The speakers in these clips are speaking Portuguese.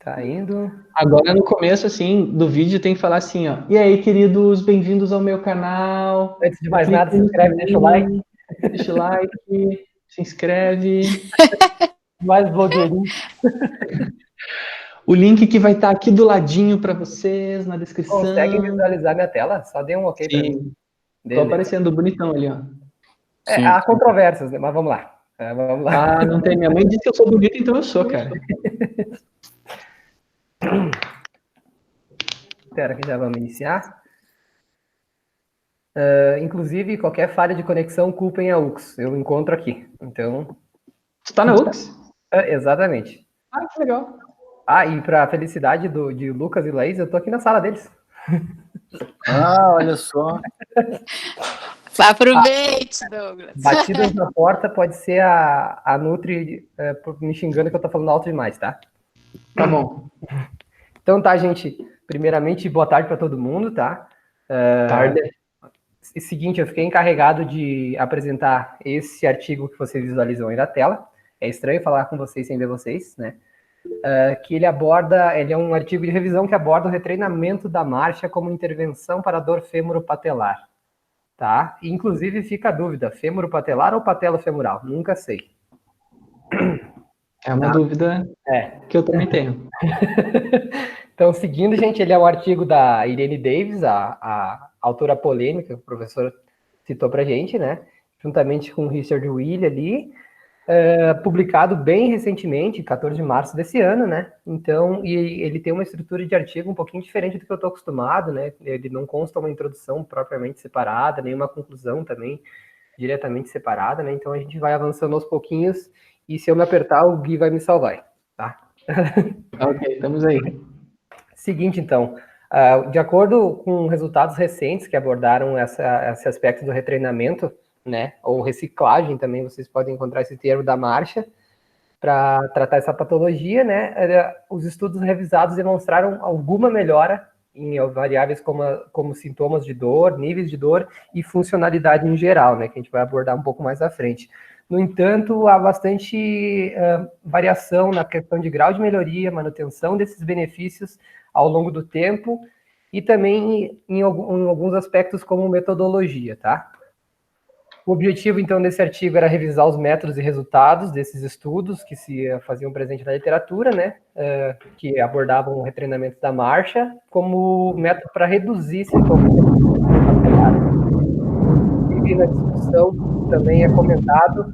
Tá indo. Agora no começo, assim, do vídeo tem que falar assim, ó. E aí, queridos, bem-vindos ao meu canal. Antes de mais nada, se Clique no inscreve, deixa o like. sininho, deixa o like, se inscreve. Mais blogueirinho. O link que vai estar aqui do ladinho para vocês, na Conseguem descrição. visualizar minha tela? Só dê um ok para mim. Sim, tô Beleza. aparecendo bonitão ali, ó. Há controvérsias, né? Mas vamos lá. Vamos lá. Ah, não tem. Minha mãe disse que eu sou bonito, então eu sou, cara. Espera que já vamos iniciar. Inclusive, qualquer falha de conexão, culpem a UX. Eu encontro aqui. Então. Tu tá na UX? Exatamente. Ah, que legal. Ah, e para a felicidade de Lucas e Laís, eu tô aqui na sala deles. Ah, olha só. Aproveite, Douglas. Batidas na porta pode ser a Nutri me xingando que eu tô falando alto demais, tá? Tá bom. Então tá, gente. Primeiramente, boa tarde para todo mundo, tá? Tarde. Seguinte, eu fiquei encarregado de apresentar esse artigo que vocês visualizam aí na tela. É estranho falar com vocês sem ver vocês, né? Que ele é um artigo de revisão que aborda o retreinamento da marcha como intervenção para a dor fêmuro-patelar, tá? Inclusive fica a dúvida, fêmuro-patelar ou patelo-femoral? Nunca sei. É uma dúvida que eu também tenho. Então, seguindo, gente, ele é um artigo da Irene Davis, a autora polêmica, que o professor citou pra gente, né? Juntamente com o Richard Will ali, publicado bem recentemente, 14 de março desse ano, né? Então, e ele tem uma estrutura de artigo um pouquinho diferente do que eu estou acostumado, né? Ele não consta uma introdução propriamente separada, nem uma conclusão também diretamente separada, né? Então a gente vai avançando aos pouquinhos e se eu me apertar, o Gui vai me salvar, tá? Ok, estamos aí. Seguinte, então, de acordo com resultados recentes que abordaram esse aspecto do retreinamento, né, ou reciclagem também, vocês podem encontrar esse termo da marcha, para tratar essa patologia, né, os estudos revisados demonstraram alguma melhora em variáveis como sintomas de dor, níveis de dor e funcionalidade em geral, né, que a gente vai abordar um pouco mais à frente. No entanto, há bastante variação na questão de grau de melhoria, manutenção desses benefícios ao longo do tempo e também em alguns aspectos como metodologia, tá? O objetivo, então, desse artigo era revisar os métodos e resultados desses estudos que se faziam presente na literatura, né, que abordavam o retreinamento da marcha como método para reduzir sintomas. E na discussão também é comentado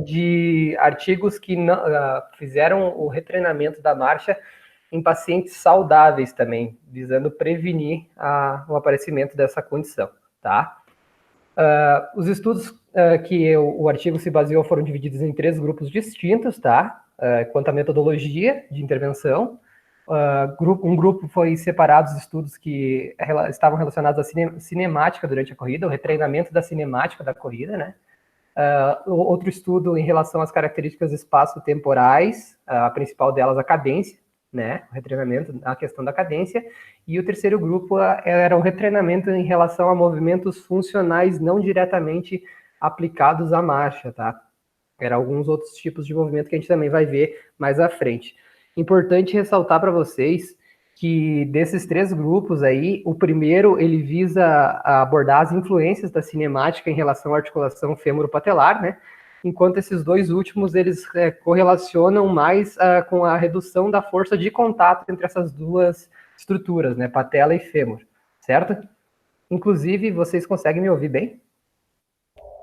de artigos que fizeram o retreinamento da marcha em pacientes saudáveis também, visando prevenir o aparecimento dessa condição, tá? Os estudos que o artigo se baseou foram divididos em 3 grupos distintos, tá? Quanto à metodologia de intervenção, um grupo foi separado dos estudos que estavam relacionados à cinemática durante a corrida, o retreinamento da cinemática da corrida, né? Outro estudo em relação às características espaço-temporais, a principal delas a cadência, né, o retreinamento, a questão da cadência, e o terceiro grupo era o retreinamento em relação a movimentos funcionais não diretamente aplicados à marcha, tá? Era alguns outros tipos de movimento que a gente também vai ver mais à frente. Importante ressaltar para vocês que desses 3 grupos aí, o primeiro ele visa abordar as influências da cinemática em relação à articulação fêmuro-patelar, né? Enquanto esses 2 últimos, eles correlacionam mais com a redução da força de contato entre essas 2 estruturas, né, patela e fêmur, certo? Inclusive, vocês conseguem me ouvir bem?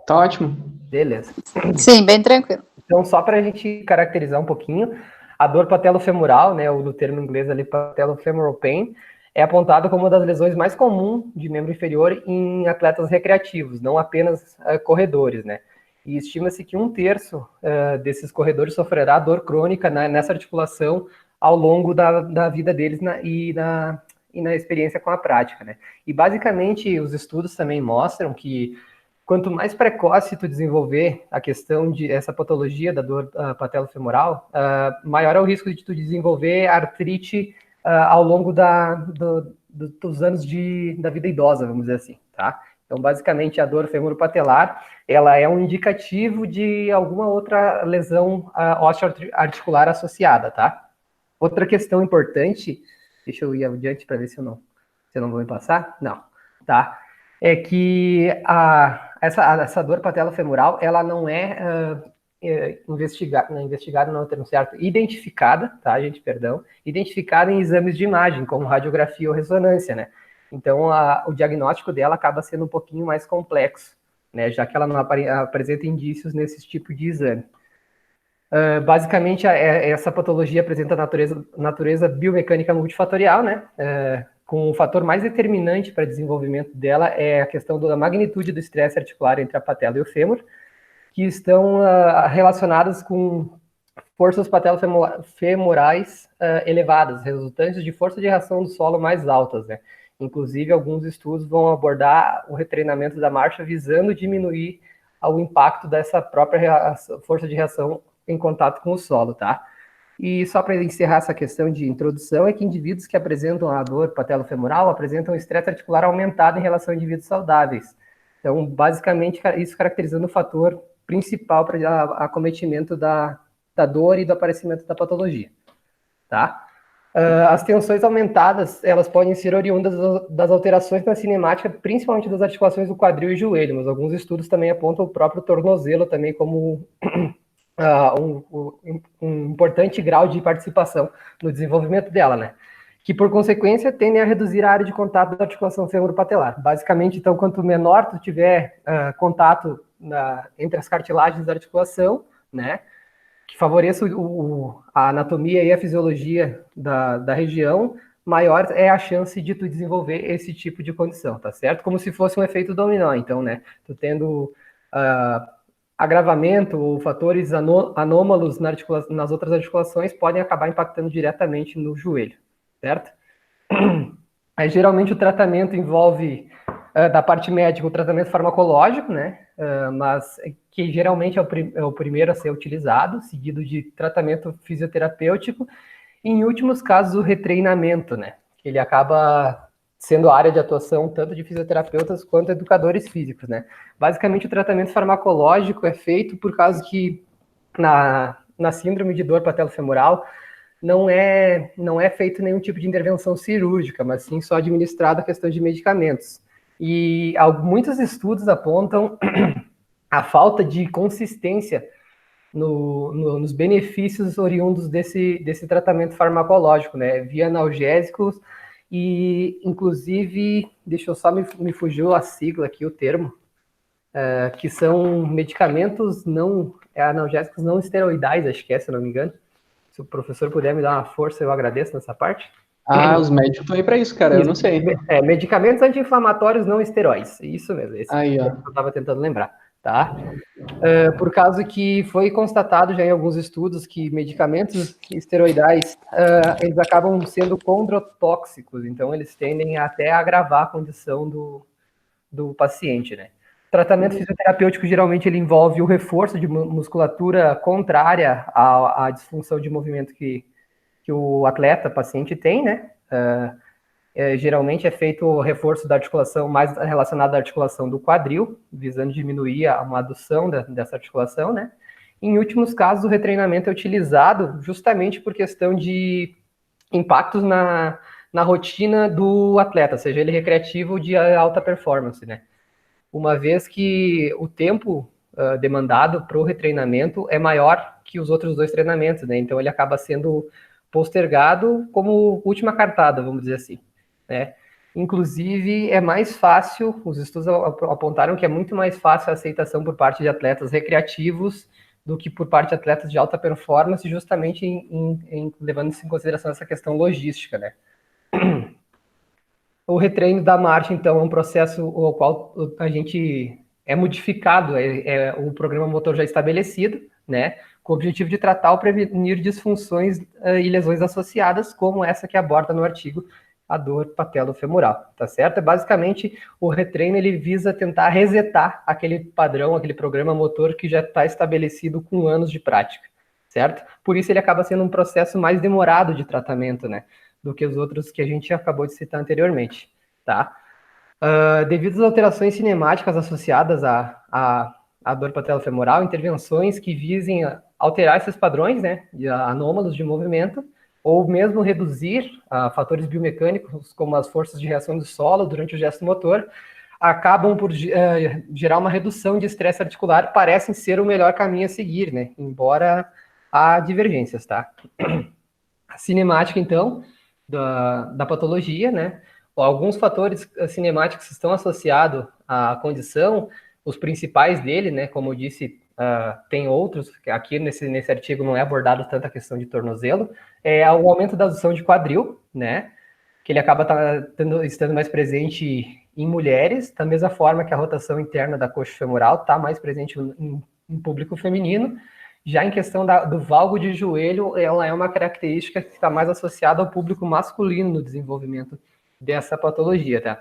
Tá ótimo. Beleza. Sim, bem tranquilo. Então, só para a gente caracterizar um pouquinho, a dor patelofemoral, né, ou no termo inglês ali, patellofemoral pain, é apontada como uma das lesões mais comuns de membro inferior em atletas recreativos, não apenas corredores, né? E estima-se que 1/3 desses corredores sofrerá dor crônica nessa articulação ao longo da vida deles e na experiência com a prática, né? E basicamente os estudos também mostram que quanto mais precoce tu desenvolver a questão de essa patologia da dor patelofemoral, maior é o risco de tu desenvolver artrite ao longo dos anos da vida idosa, vamos dizer assim, tá? Então, basicamente, a dor femoro-patelar, ela é um indicativo de alguma outra lesão osteoarticular associada, tá? Outra questão importante, deixa eu ir adiante para ver se eu não vou me passar. Não, tá? É que essa dor patelofemoral, ela não é investigada, não é o termo certo, identificada, tá, gente, perdão, identificada em exames de imagem, como radiografia ou ressonância, né? Então, o diagnóstico dela acaba sendo um pouquinho mais complexo, né, já que ela não apresenta indícios nesse tipo de exame. Basicamente, essa patologia apresenta natureza biomecânica multifatorial, né? Com o fator mais determinante para o desenvolvimento dela é a questão da magnitude do estresse articular entre a patela e o fêmur, que estão relacionadas com forças patelofemorais elevadas, resultantes de força de reação do solo mais altas, né? Inclusive, alguns estudos vão abordar o retreinamento da marcha visando diminuir o impacto dessa própria força de reação em contato com o solo, tá? E só para encerrar essa questão de introdução, é que indivíduos que apresentam a dor patelofemoral apresentam estresse articular aumentado em relação a indivíduos saudáveis. Então, basicamente, isso caracterizando o fator principal para o acometimento da dor e do aparecimento da patologia, tá? As tensões aumentadas, elas podem ser oriundas das alterações na cinemática, principalmente das articulações do quadril e joelho, mas alguns estudos também apontam o próprio tornozelo também como um importante grau de participação no desenvolvimento dela, né? Que, por consequência, tendem a reduzir a área de contato da articulação fêmuro-patelar. Basicamente, então, quanto menor tu tiver contato entre as cartilagens da articulação, né, que favoreça a anatomia e a fisiologia da região, maior é a chance de tu desenvolver esse tipo de condição, tá certo? Como se fosse um efeito dominó, então, né, tu tendo agravamento ou fatores anômalos nas outras articulações podem acabar impactando diretamente no joelho, certo? Aí, geralmente o tratamento envolve, da parte médica, o tratamento farmacológico, né? Mas que geralmente é o primeiro a ser utilizado, seguido de tratamento fisioterapêutico, e em últimos casos o retreinamento, né? Que ele acaba sendo a área de atuação tanto de fisioterapeutas quanto educadores físicos, né? Basicamente o tratamento farmacológico é feito por causa que na síndrome de dor patelofemoral não é feito nenhum tipo de intervenção cirúrgica, mas sim só administrada a questão de medicamentos. E muitos estudos apontam a falta de consistência nos benefícios oriundos desse tratamento farmacológico, né? Via analgésicos e, inclusive, deixa eu só me fugiu a sigla aqui, o termo, que são medicamentos analgésicos não esteroidais, acho que é, se eu não me engano. Se o professor puder me dar uma força, eu agradeço nessa parte. Os médicos estão aí para isso, cara, eu não sei. Medicamentos anti-inflamatórios não esteroides, isso mesmo, esse aí, ó. que eu estava tentando lembrar, tá? Por causa que foi constatado já em alguns estudos que medicamentos esteroidais, eles acabam sendo condrotóxicos, então eles tendem até a agravar a condição do paciente, né? O tratamento fisioterapêutico, geralmente, ele envolve o reforço de musculatura contrária à disfunção de movimento que o atleta, paciente, tem, né? Geralmente é feito o reforço da articulação mais relacionado à articulação do quadril, visando diminuir uma adução dessa articulação, né? Em últimos casos, o retreinamento é utilizado justamente por questão de impactos na rotina do atleta, seja ele recreativo ou de alta performance, né? Uma vez que o tempo demandado para o retreinamento é maior que os outros dois treinamentos, né? Então ele acaba sendo postergado como última cartada, vamos dizer assim, né? Inclusive, é mais fácil, os estudos apontaram que é muito mais fácil a aceitação por parte de atletas recreativos do que por parte de atletas de alta performance, justamente levando-se em consideração essa questão logística, né? O retreino da marcha, então, é um processo o qual a gente é modificado, o programa motor já estabelecido, né, com o objetivo de tratar ou prevenir disfunções e lesões associadas, como essa que aborda no artigo a dor patelofemoral, tá certo? Basicamente, o retreino, ele visa tentar resetar aquele padrão, aquele programa motor que já está estabelecido com anos de prática, certo? Por isso ele acaba sendo um processo mais demorado de tratamento, né, do que os outros que a gente acabou de citar anteriormente, tá? Devido às alterações cinemáticas associadas à dor patelofemoral, intervenções que visem alterar esses padrões, né, anômalos de movimento, ou mesmo reduzir fatores biomecânicos, como as forças de reação do solo durante o gesto motor, acabam por gerar uma redução de estresse articular, parecem ser o melhor caminho a seguir, né? Embora há divergências, tá? A cinemática, então, da patologia, né? Alguns fatores cinemáticos estão associados à condição, os principais dele, né? Como eu disse, tem outros, aqui nesse artigo não é abordado tanto a questão de tornozelo, é o aumento da adução de quadril, né? Que ele acaba estando mais presente em mulheres, da mesma forma que a rotação interna da coxa femoral está mais presente em público feminino. Já em questão do valgo de joelho, ela é uma característica que está mais associada ao público masculino no desenvolvimento dessa patologia, tá?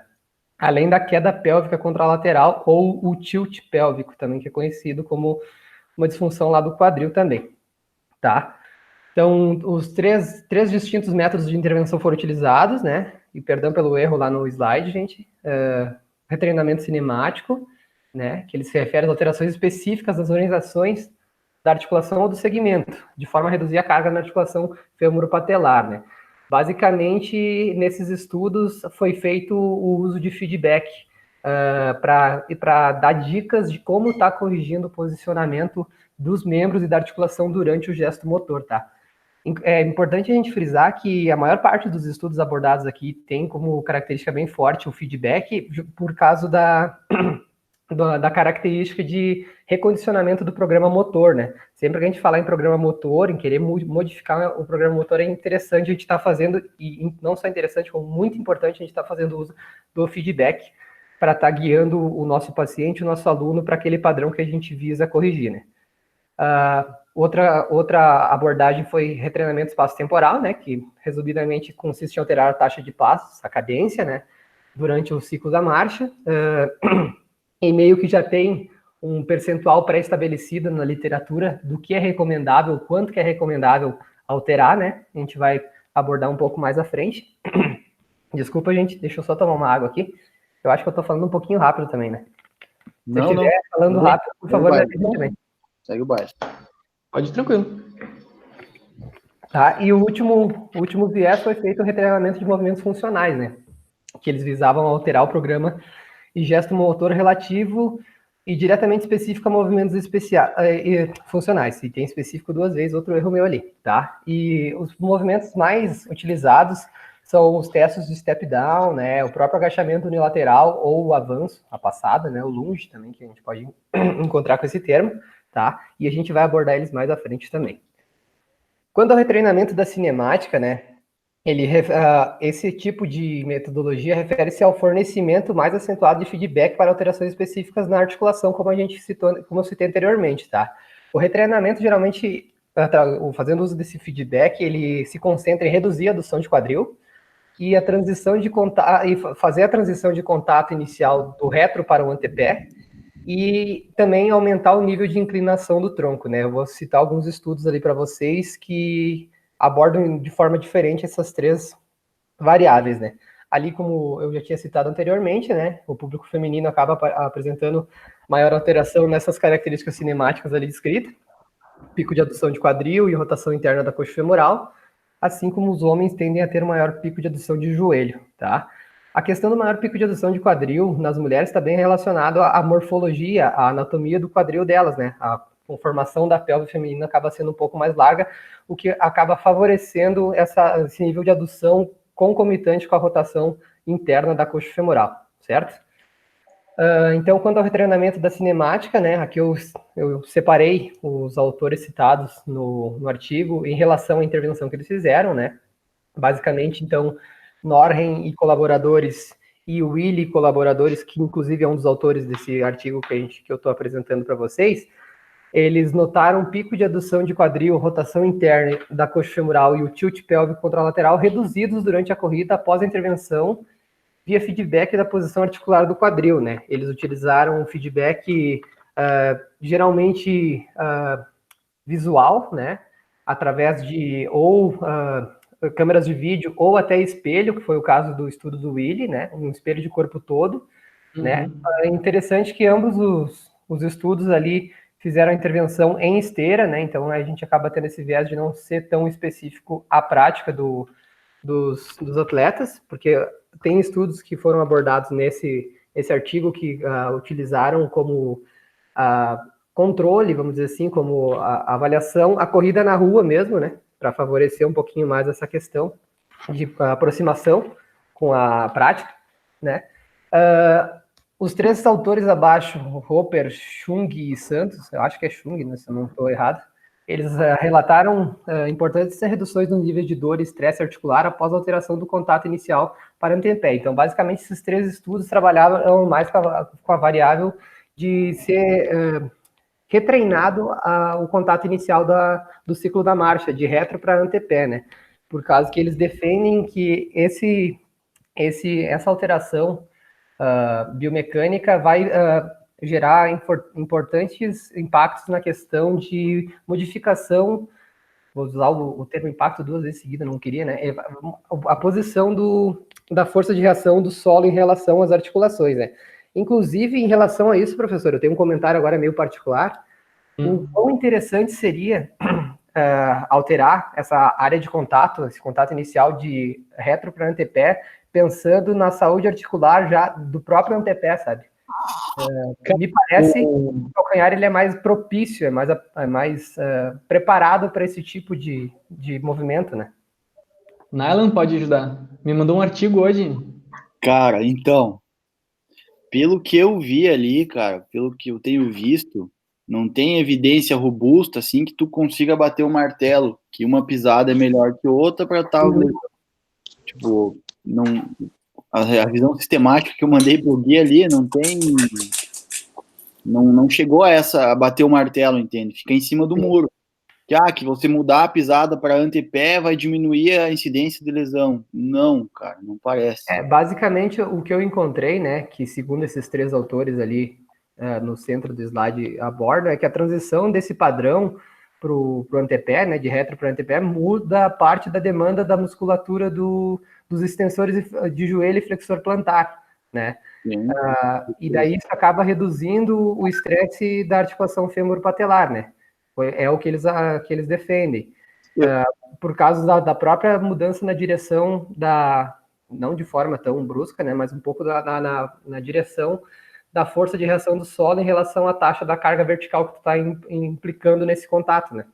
Além da queda pélvica contralateral ou o tilt pélvico, também que é conhecido como uma disfunção lá do quadril também, tá? Então, os três distintos métodos de intervenção foram utilizados, né? E perdão pelo erro lá no slide, gente. Retreinamento cinemático, né? Que ele se refere às alterações específicas das organizações da articulação ou do segmento, de forma a reduzir a carga na articulação femoropatelar, né? Basicamente, nesses estudos foi feito o uso de feedback para dar dicas de como está corrigindo o posicionamento dos membros e da articulação durante o gesto motor, tá? É importante a gente frisar que a maior parte dos estudos abordados aqui tem como característica bem forte o feedback por causa da característica de recondicionamento do programa motor, né? Sempre que a gente falar em programa motor, em querer modificar o programa motor, é interessante a gente estar fazendo, e não só interessante, como muito importante a gente estar fazendo uso do feedback para estar guiando o nosso paciente, o nosso aluno, para aquele padrão que a gente visa corrigir, né? Outra abordagem foi retreinamento espaço-temporal, né, que resumidamente consiste em alterar a taxa de passos, a cadência, né, durante o ciclo da marcha, em meio que já tem um percentual pré-estabelecido na literatura do que é recomendável, quanto que é recomendável alterar, né, a gente vai abordar um pouco mais à frente. Desculpa, gente, deixa eu só tomar uma água aqui, eu acho que eu tô falando um pouquinho rápido também, né. Se eu estiver falando rápido, por favor, me avise também. Segue o baixo. Pode ir tranquilo. Tá, e o último viés foi feito o retreinamento de movimentos funcionais, né? Que eles visavam alterar o programa e gesto motor relativo e diretamente específico a movimentos funcionais. E tem específico duas vezes, outro erro meu ali, tá? E os movimentos mais utilizados são os testes de step down, né? O próprio agachamento unilateral ou o avanço, a passada, né? O lunge também, que a gente pode encontrar com esse termo, tá? E a gente vai abordar eles mais à frente também. Quanto ao retreinamento da cinemática, né? Esse tipo de metodologia refere-se ao fornecimento mais acentuado de feedback para alterações específicas na articulação, como eu citei anteriormente, tá? O retreinamento, geralmente, fazendo uso desse feedback, ele se concentra em reduzir a adução de quadril e fazer a transição de contato inicial do retro para o antepé, e também aumentar o nível de inclinação do tronco, né? Eu vou citar alguns estudos ali para vocês que abordam de forma diferente essas três variáveis, né? Ali, como eu já tinha citado anteriormente, né? O público feminino acaba apresentando maior alteração nessas características cinemáticas ali descritas, pico de adução de quadril e rotação interna da coxa femoral, assim como os homens tendem a ter um maior pico de adução de joelho, tá? A questão do maior pico de adução de quadril nas mulheres está bem relacionado à morfologia, à anatomia do quadril delas, né? A conformação da pelve feminina acaba sendo um pouco mais larga, o que acaba favorecendo esse nível de adução concomitante com a rotação interna da coxa femoral, certo? Então, quanto ao retreinamento da cinemática, né? Aqui eu separei os autores citados no artigo em relação à intervenção que eles fizeram, né? Basicamente, então, Norhen e colaboradores e o Willi e colaboradores, que inclusive é um dos autores desse artigo que eu estou apresentando para vocês, eles notaram um pico de adução de quadril, rotação interna da coxa femoral e o tilt pélvico contralateral reduzidos durante a corrida após a intervenção via feedback da posição articular do quadril, né? Eles utilizaram um feedback geralmente visual, né? Através de câmeras de vídeo ou até espelho, que foi o caso do estudo do Willi, né? Um espelho de corpo todo, né? É interessante que ambos os estudos ali fizeram a intervenção em esteira, né? Então a gente acaba tendo esse viés de não ser tão específico a prática dos atletas, porque tem estudos que foram abordados nesse artigo que utilizaram como controle, vamos dizer assim, como a avaliação, a corrida na rua mesmo, né? Para favorecer um pouquinho mais essa questão de aproximação com a prática, né? Os três autores abaixo, Roper, Chung e Santos, eu acho que é Chung, né, se eu não estou errado, eles relataram importantes reduções no nível de dor e estresse articular após a alteração do contato inicial para o antepé. Então, basicamente, esses três estudos trabalhavam mais com a variável de ser retreinado o contato inicial do ciclo da marcha, de retro para antepé, né? Por causa que eles defendem que essa alteração biomecânica vai gerar importantes impactos na questão de modificação, vou usar o termo impacto 2 vezes seguida, não queria, né? A posição da força de reação do solo em relação às articulações, né? Inclusive, em relação a isso, professor, eu tenho um comentário agora meio particular. O quão interessante seria alterar essa área de contato, esse contato inicial de retro para antepé, pensando na saúde articular já do próprio antepé, sabe? Me parece que o calcanhar ele é mais propício, é mais preparado para esse tipo de movimento, né? Nylan pode ajudar. Me mandou um artigo hoje. Cara, então, pelo que eu vi ali, cara, pelo que eu tenho visto, não tem evidência robusta assim que tu consiga bater o martelo, que uma pisada é melhor que outra para tal. Tipo, não, a visão sistemática que eu mandei pro Gui ali não chegou a bater o martelo, entende? Fica em cima do muro. Que você mudar a pisada para antepé vai diminuir a incidência de lesão. Não, cara, não parece. Basicamente, o que eu encontrei, né, que segundo esses três autores ali no centro do slide abordam, é que a transição desse padrão pro antepé, né, de retro para antepé, muda parte da demanda da musculatura dos extensores de joelho e flexor plantar, né? E daí isso acaba reduzindo o estresse da articulação fêmur-patelar, né? É o que eles defendem. Por causa da própria mudança na direção não de forma tão brusca, né, mas um pouco na direção da força de reação do solo em relação à taxa da carga vertical que tu está implicando nesse contato, né?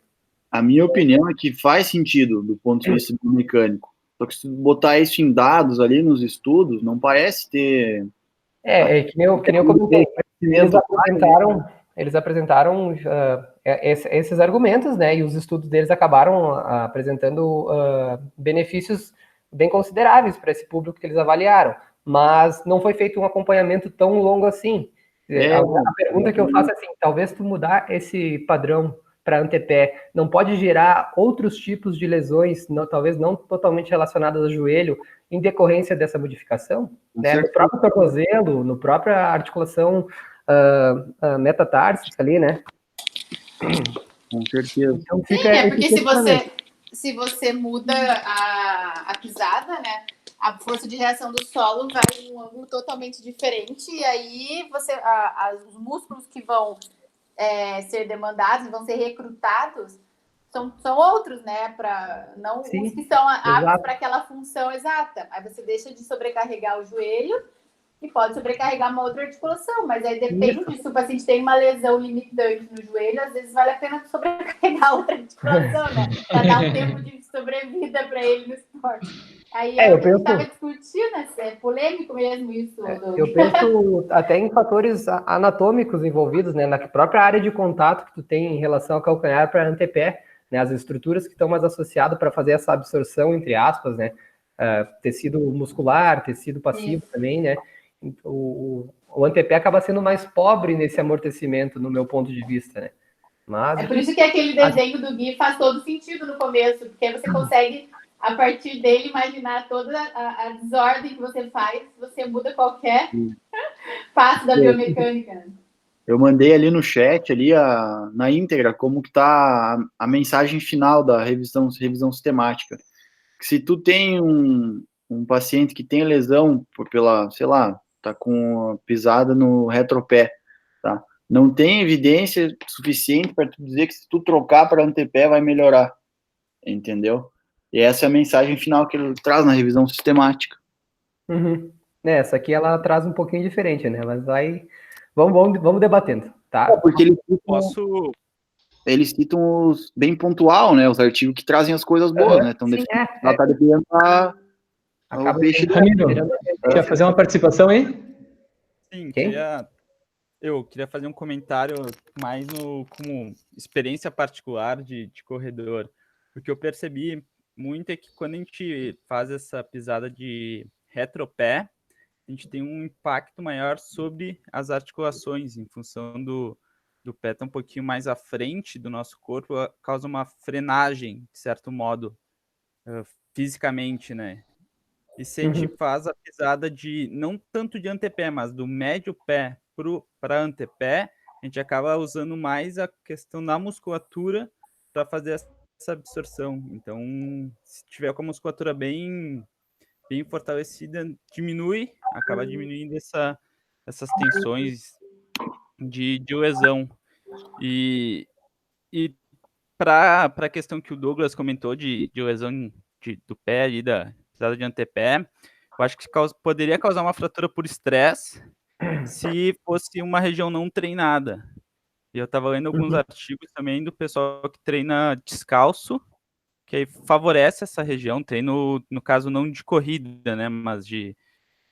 A minha opinião é que faz sentido do ponto de vista mecânico. Só que se botar isso em dados ali nos estudos, não parece ter... Que nem eu comentei. Eles apresentaram esses argumentos, né? E os estudos deles acabaram apresentando benefícios bem consideráveis para esse público que eles avaliaram. Mas não foi feito um acompanhamento tão longo assim. A pergunta que eu faço é assim, talvez tu mudar esse padrão para antepé não pode gerar outros tipos de lesões, talvez não totalmente relacionadas ao joelho, em decorrência dessa modificação, né? No próprio tornozelo, no própria articulação metatarsica ali, né? Com certeza. Então, porque se você muda a pisada, né? A força de reação do solo vai em um ângulo totalmente diferente, e aí os músculos que vão ser demandados, vão ser recrutados, são outros, né? Não os que são aptos para aquela função exata. Aí você deixa de sobrecarregar o joelho e pode sobrecarregar uma outra articulação, mas aí depende se o paciente tem uma lesão limitante no joelho, às vezes vale a pena sobrecarregar outra articulação, né? Para dar um tempo de sobrevida para ele no esporte. Aí a gente estava discutindo, né? É polêmico mesmo isso. Eu penso até em fatores anatômicos envolvidos, né? Na própria área de contato que tu tem em relação ao calcanhar para antepé, né? As estruturas que estão mais associadas para fazer essa absorção, entre aspas, né? Tecido muscular, tecido passivo também, né? O antepé acaba sendo mais pobre nesse amortecimento, no meu ponto de vista, né? Mas, é por isso que aquele desenho do Gui faz todo sentido no começo, porque aí você consegue, a partir dele, imaginar toda a desordem que você faz, você muda qualquer passo da biomecânica. Eu mandei ali no chat, ali na íntegra, como que tá a mensagem final da revisão sistemática. Que se tu tem um paciente que tem lesão pela, sei lá, tá com pisada no retropé, tá? Não tem evidência suficiente para tu dizer que se tu trocar para antepé vai melhorar, entendeu? E essa é a mensagem final que ele traz na revisão sistemática. Uhum. Essa aqui ela traz um pouquinho diferente, né? Mas vai. Vamos debatendo, tá? Porque Posso. eles citam os bem pontual, né? Os artigos que trazem as coisas boas, né? Então, Sim, ela tá defendendo o peixe. Ramiro, quer fazer uma participação aí? Sim, Quem? eu queria fazer um comentário mais como experiência particular de corredor. Porque eu percebi muito é que quando a gente faz essa pisada de retropé, a gente tem um impacto maior sobre as articulações, em função do pé estar um pouquinho mais à frente do nosso corpo, causa uma frenagem, de certo modo, fisicamente, né? E se a gente faz a pisada de, não tanto de antepé, mas do médio pé para antepé, a gente acaba usando mais a questão da musculatura para fazer essa absorção. Então, se tiver com a musculatura bem fortalecida, acaba diminuindo essas tensões de lesão. E para a questão que o Douglas comentou de lesão do pé ali, da pisada de antepé, eu acho que poderia causar uma fratura por estresse se fosse uma região não treinada. E eu estava lendo alguns artigos também do pessoal que treina descalço, que aí favorece essa região, treino, no caso, não de corrida, né, mas de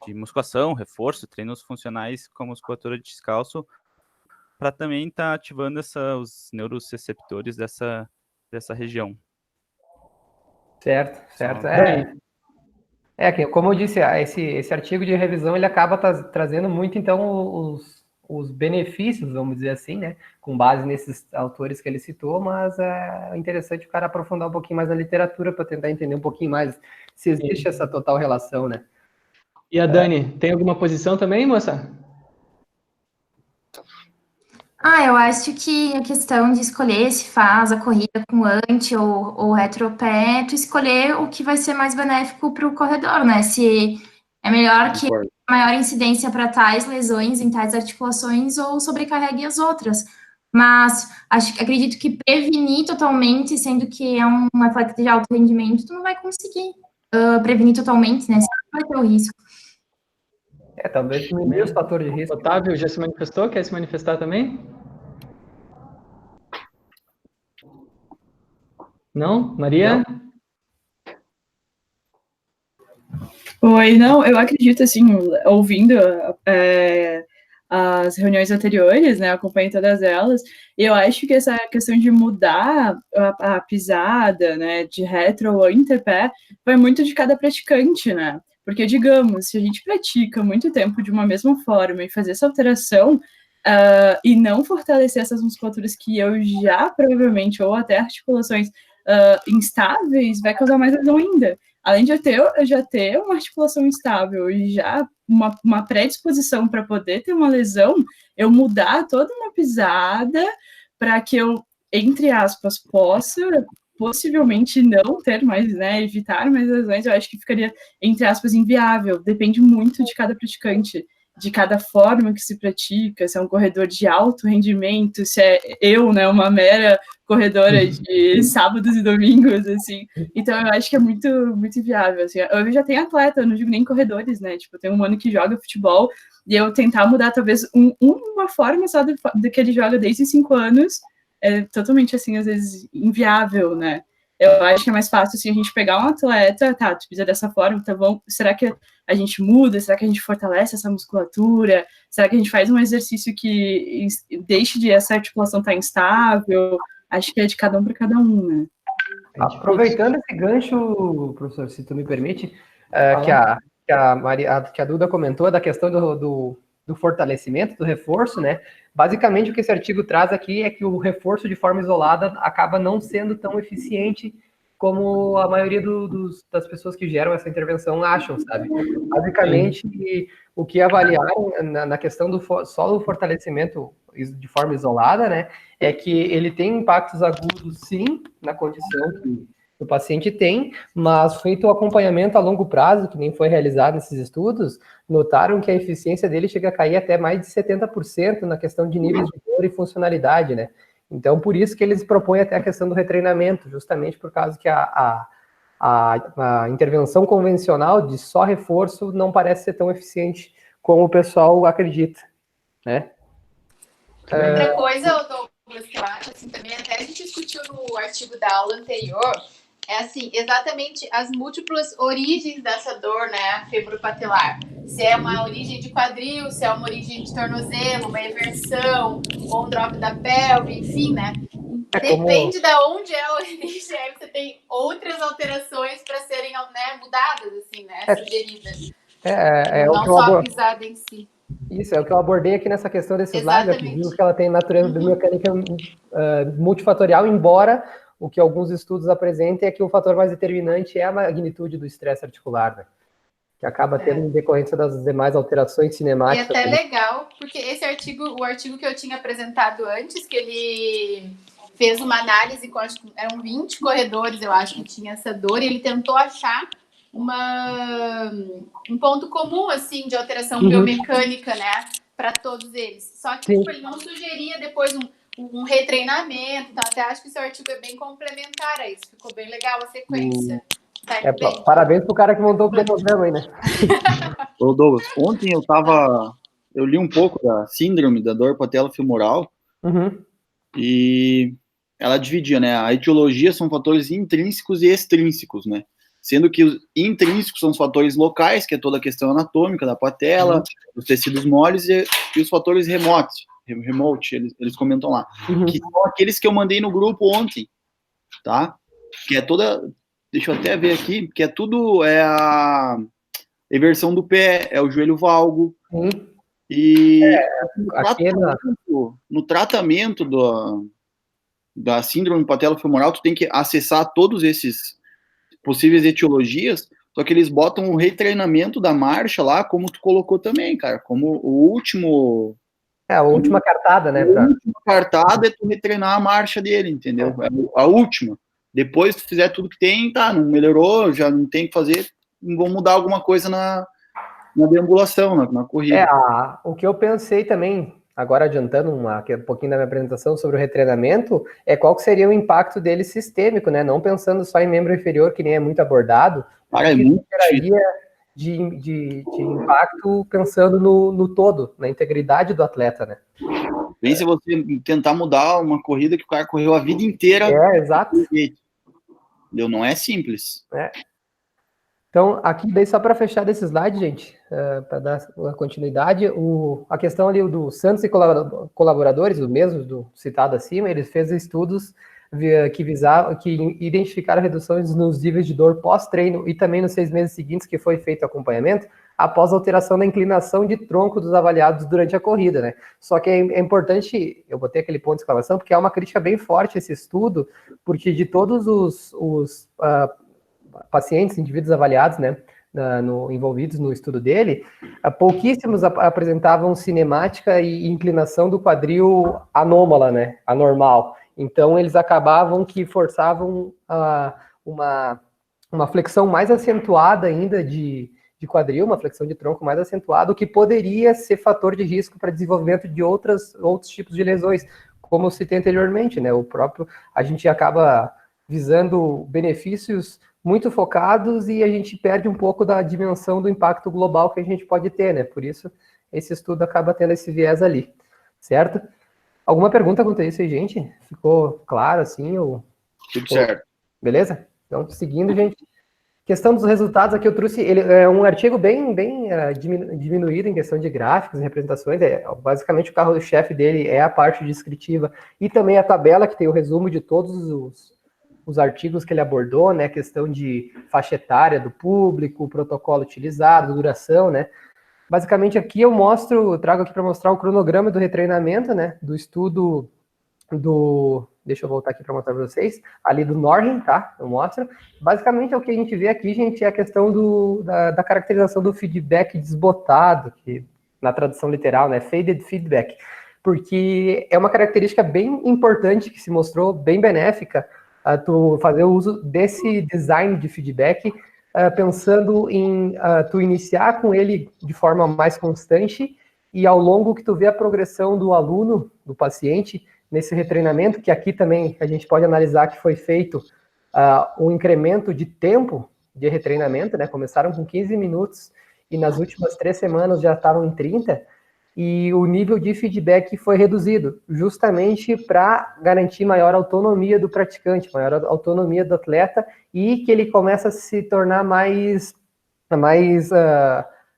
musculação, reforço, treinos funcionais com a musculatura descalço, para também estar ativando os neuroreceptores dessa região. Certo. Que, como eu disse, esse artigo de revisão ele acaba trazendo muito, então, os benefícios, vamos dizer assim, né? Com base nesses autores que ele citou, mas é interessante o cara aprofundar um pouquinho mais na literatura para tentar entender um pouquinho mais se existe essa total relação, né? E a Dani, tem alguma posição também, moça? Eu acho que a questão de escolher se faz a corrida com ante ou retropé, tu escolher o que vai ser mais benéfico para o corredor, né? Se é melhor que maior incidência para tais lesões em tais articulações ou sobrecarregue as outras. Mas acredito que prevenir totalmente, sendo que é um atleta de alto rendimento, tu não vai conseguir prevenir totalmente, né? Você vai ter o risco. Talvez diminuir os fatores de risco. Otávio já se manifestou? Quer se manifestar também? Não? Maria? Oi, não, eu acredito, assim, ouvindo as reuniões anteriores, né, acompanhei todas elas, e eu acho que essa questão de mudar a pisada, né, de retro ou antepé, vai muito de cada praticante, né, porque, digamos, se a gente pratica muito tempo de uma mesma forma e fazer essa alteração, e não fortalecer essas musculaturas que eu já, provavelmente, ou até articulações instáveis, vai causar mais lesão ainda. Além de eu já ter uma articulação instável e já uma predisposição para poder ter uma lesão, eu mudar toda uma pisada para que eu, entre aspas, possa possivelmente não ter mais, né, evitar mais lesões, eu acho que ficaria, entre aspas, inviável. Depende muito de cada praticante, de cada forma que se pratica, se é um corredor de alto rendimento, se é eu, né, uma mera corredora de sábados e domingos, assim. Então, eu acho que é muito, muito inviável, assim. Eu já tenho atleta, eu não digo nem corredores, né, tipo, eu tenho um mano que joga futebol, e eu tentar mudar, talvez, uma forma só do que ele joga desde 5 anos, é totalmente, assim, às vezes, inviável, né. Eu acho que é mais fácil, assim, a gente pegar um atleta, tá, tu precisa dessa forma, tá bom, será que a gente muda? Será que a gente fortalece essa musculatura? Será que a gente faz um exercício que deixe de essa articulação estar instável? Acho que é de cada um para cada um, né? Aproveitando esse gancho, professor, se tu me permite, que a Duda comentou da questão do fortalecimento, do reforço, né? Basicamente, o que esse artigo traz aqui é que o reforço de forma isolada acaba não sendo tão eficiente como a maioria das pessoas que geram essa intervenção acham, sabe? Basicamente, o que avaliaram na questão do solo fortalecimento de forma isolada, né, é que ele tem impactos agudos, sim, na condição O paciente tem, mas feito o acompanhamento a longo prazo, que nem foi realizado nesses estudos, notaram que a eficiência dele chega a cair até mais de 70% na questão de níveis de dor e funcionalidade, né? Então, por isso que eles propõem até a questão do retreinamento, justamente por causa que a intervenção convencional de só reforço não parece ser tão eficiente como o pessoal acredita, né? Outra coisa, Douglas, que eu acho, assim, também até a gente discutiu no artigo da aula anterior, é assim, exatamente as múltiplas origens dessa dor, né, fibropatelar. Se é uma origem de quadril, se é uma origem de tornozelo, uma eversão, ou um drop da pelve, enfim, né? Depende de onde é a origem, aí você tem outras alterações para serem, né, mudadas, assim, né, sugeridas. Não só a pisada em si. Isso, é o que eu abordei aqui nessa questão desses slides, que viu que ela tem natureza biomecânica multifatorial, embora o que alguns estudos apresentem é que o fator mais determinante é a magnitude do estresse articular, né? Que acaba tendo em decorrência das demais alterações cinemáticas. E até legal, porque esse artigo, o artigo que eu tinha apresentado antes, que ele fez uma análise com, acho que eram 20 corredores, eu acho, que tinha essa dor, e ele tentou achar um ponto comum, assim, de alteração biomecânica, né, para todos eles. Só que ele não sugeria depois um retreinamento, tá? Até acho que seu artigo é bem complementar a isso, ficou bem legal a sequência. Parabéns pro cara que montou o cronograma aí, né? Ô Douglas, ontem eu li um pouco da síndrome da dor patelofemoral e ela dividia, né? A etiologia são fatores intrínsecos e extrínsecos, né? Sendo que os intrínsecos são os fatores locais, que é toda a questão anatômica da patela, os tecidos moles, e os fatores remote, eles comentam lá, que são aqueles que eu mandei no grupo ontem, tá? Que é toda, deixa eu até ver aqui, que é tudo, a eversão do pé, é o joelho valgo, e no tratamento da síndrome patelofemoral, tu tem que acessar todos esses possíveis etiologias, só que eles botam o retreinamento da marcha lá, como tu colocou também, cara, como o último... a última cartada, né? A última cartada é tu retreinar a marcha dele, entendeu? É a última. Depois tu fizer tudo que tem, tá, não melhorou, já não tem que fazer, vão mudar alguma coisa na deambulação, na corrida. O que eu pensei também, agora adiantando um pouquinho da minha apresentação sobre o retreinamento, é qual que seria o impacto dele sistêmico, né? Não pensando só em membro inferior, que nem é muito abordado, é muito de impacto pensando no todo, na integridade do atleta, né? Bem, se você tentar mudar uma corrida que o cara correu a vida inteira. Exato. Não é simples. Então, aqui, daí só para fechar desse slide, gente, para dar continuidade, a questão ali do Santos e colaboradores, o mesmo do citado acima, eles fez estudos que identificaram reduções nos níveis de dor pós-treino e também nos 6 meses seguintes que foi feito o acompanhamento, após a alteração da inclinação de tronco dos avaliados durante a corrida, né? Só que é importante, eu botei aquele ponto de exclamação, porque é uma crítica bem forte esse estudo, porque de todos os pacientes, indivíduos avaliados, né, envolvidos no estudo dele, pouquíssimos apresentavam cinemática e inclinação do quadril anômala, né, anormal. Então, eles acabavam que forçavam uma flexão mais acentuada ainda de quadril, uma flexão de tronco mais acentuada, o que poderia ser fator de risco para desenvolvimento de outros tipos de lesões, como eu citei anteriormente, né, a gente acaba visando benefícios muito focados e a gente perde um pouco da dimensão do impacto global que a gente pode ter, né? Por isso, esse estudo acaba tendo esse viés ali, certo? Alguma pergunta quanto a isso aí, gente? Ficou claro, assim? Tudo certo. Beleza? Então, seguindo, gente. Questão dos resultados, aqui eu trouxe, ele é um artigo bem diminuído em questão de gráficos e representações, basicamente o carro-chefe dele é a parte descritiva e também a tabela que tem o resumo de todos os artigos que ele abordou, né, questão de faixa etária do público, o protocolo utilizado, duração, né. Basicamente aqui eu trago aqui para mostrar o cronograma do retreinamento, né, do estudo deixa eu voltar aqui para mostrar para vocês, ali do Norrin, tá, eu mostro. Basicamente o que a gente vê aqui, gente, é a questão da caracterização do feedback desbotado, que na tradução literal, né, faded feedback, porque é uma característica bem importante que se mostrou bem benéfica tu fazer o uso desse design de feedback, pensando em tu iniciar com ele de forma mais constante e ao longo que tu vê a progressão do aluno, do paciente, nesse retreinamento, que aqui também a gente pode analisar que foi feito um incremento de tempo de retreinamento, né? Começaram com 15 minutos e nas últimas 3 semanas já estavam em 30, e o nível de feedback foi reduzido, justamente para garantir maior autonomia do praticante, maior autonomia do atleta, e que ele começa a se tornar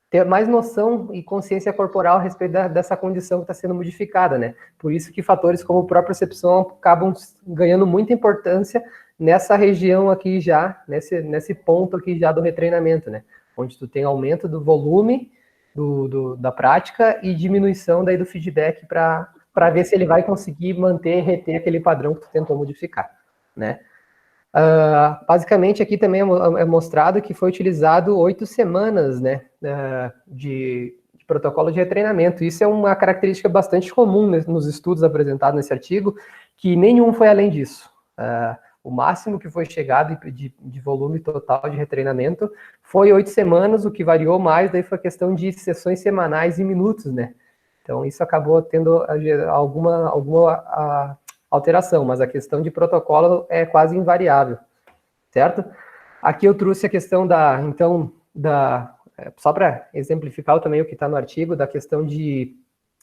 ter mais noção e consciência corporal a respeito dessa condição que está sendo modificada, né? Por isso que fatores como propriocepção acabam ganhando muita importância nessa região aqui já, nesse ponto aqui já do retreinamento, né? Onde tu tem aumento do volume da prática e diminuição daí do feedback para ver se ele vai conseguir manter, reter aquele padrão que tu tentou modificar, né? Basicamente aqui também é mostrado que foi utilizado 8 semanas, né, de protocolo de retreinamento. Isso é uma característica bastante comum nos estudos apresentados nesse artigo, que nenhum foi além disso. O máximo que foi chegado de volume total de retreinamento foi 8 semanas, o que variou mais daí foi a questão de sessões semanais em minutos, né? Então isso acabou tendo alguma alteração, mas a questão de protocolo é quase invariável, certo? Aqui eu trouxe a questão só para exemplificar também o que está no artigo, da questão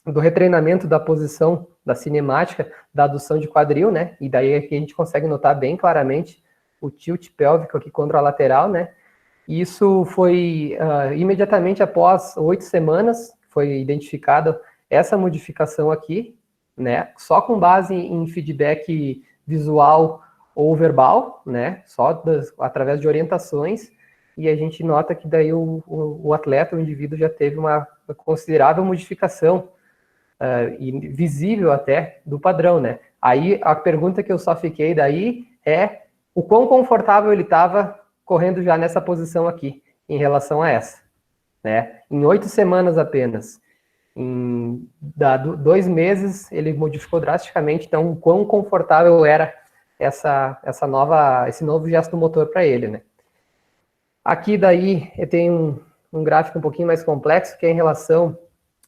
do retreinamento da posição da cinemática, da adução de quadril, né? E daí aqui a gente consegue notar bem claramente o tilt pélvico aqui contra a lateral, né? E isso foi imediatamente após 8 semanas, foi identificada essa modificação aqui, né? Só com base em feedback visual ou verbal, né? Só através de orientações, e a gente nota que daí o atleta, o indivíduo, já teve uma considerável modificação, e visível até, do padrão, né? Aí a pergunta que eu só fiquei daí é o quão confortável ele estava correndo já nessa posição aqui, em relação a essa, né? Em 8 semanas apenas. Em 2 meses, ele modificou drasticamente, então o quão confortável era esse novo gesto motor para ele, né? Aqui daí eu tenho um gráfico um pouquinho mais complexo, que é em relação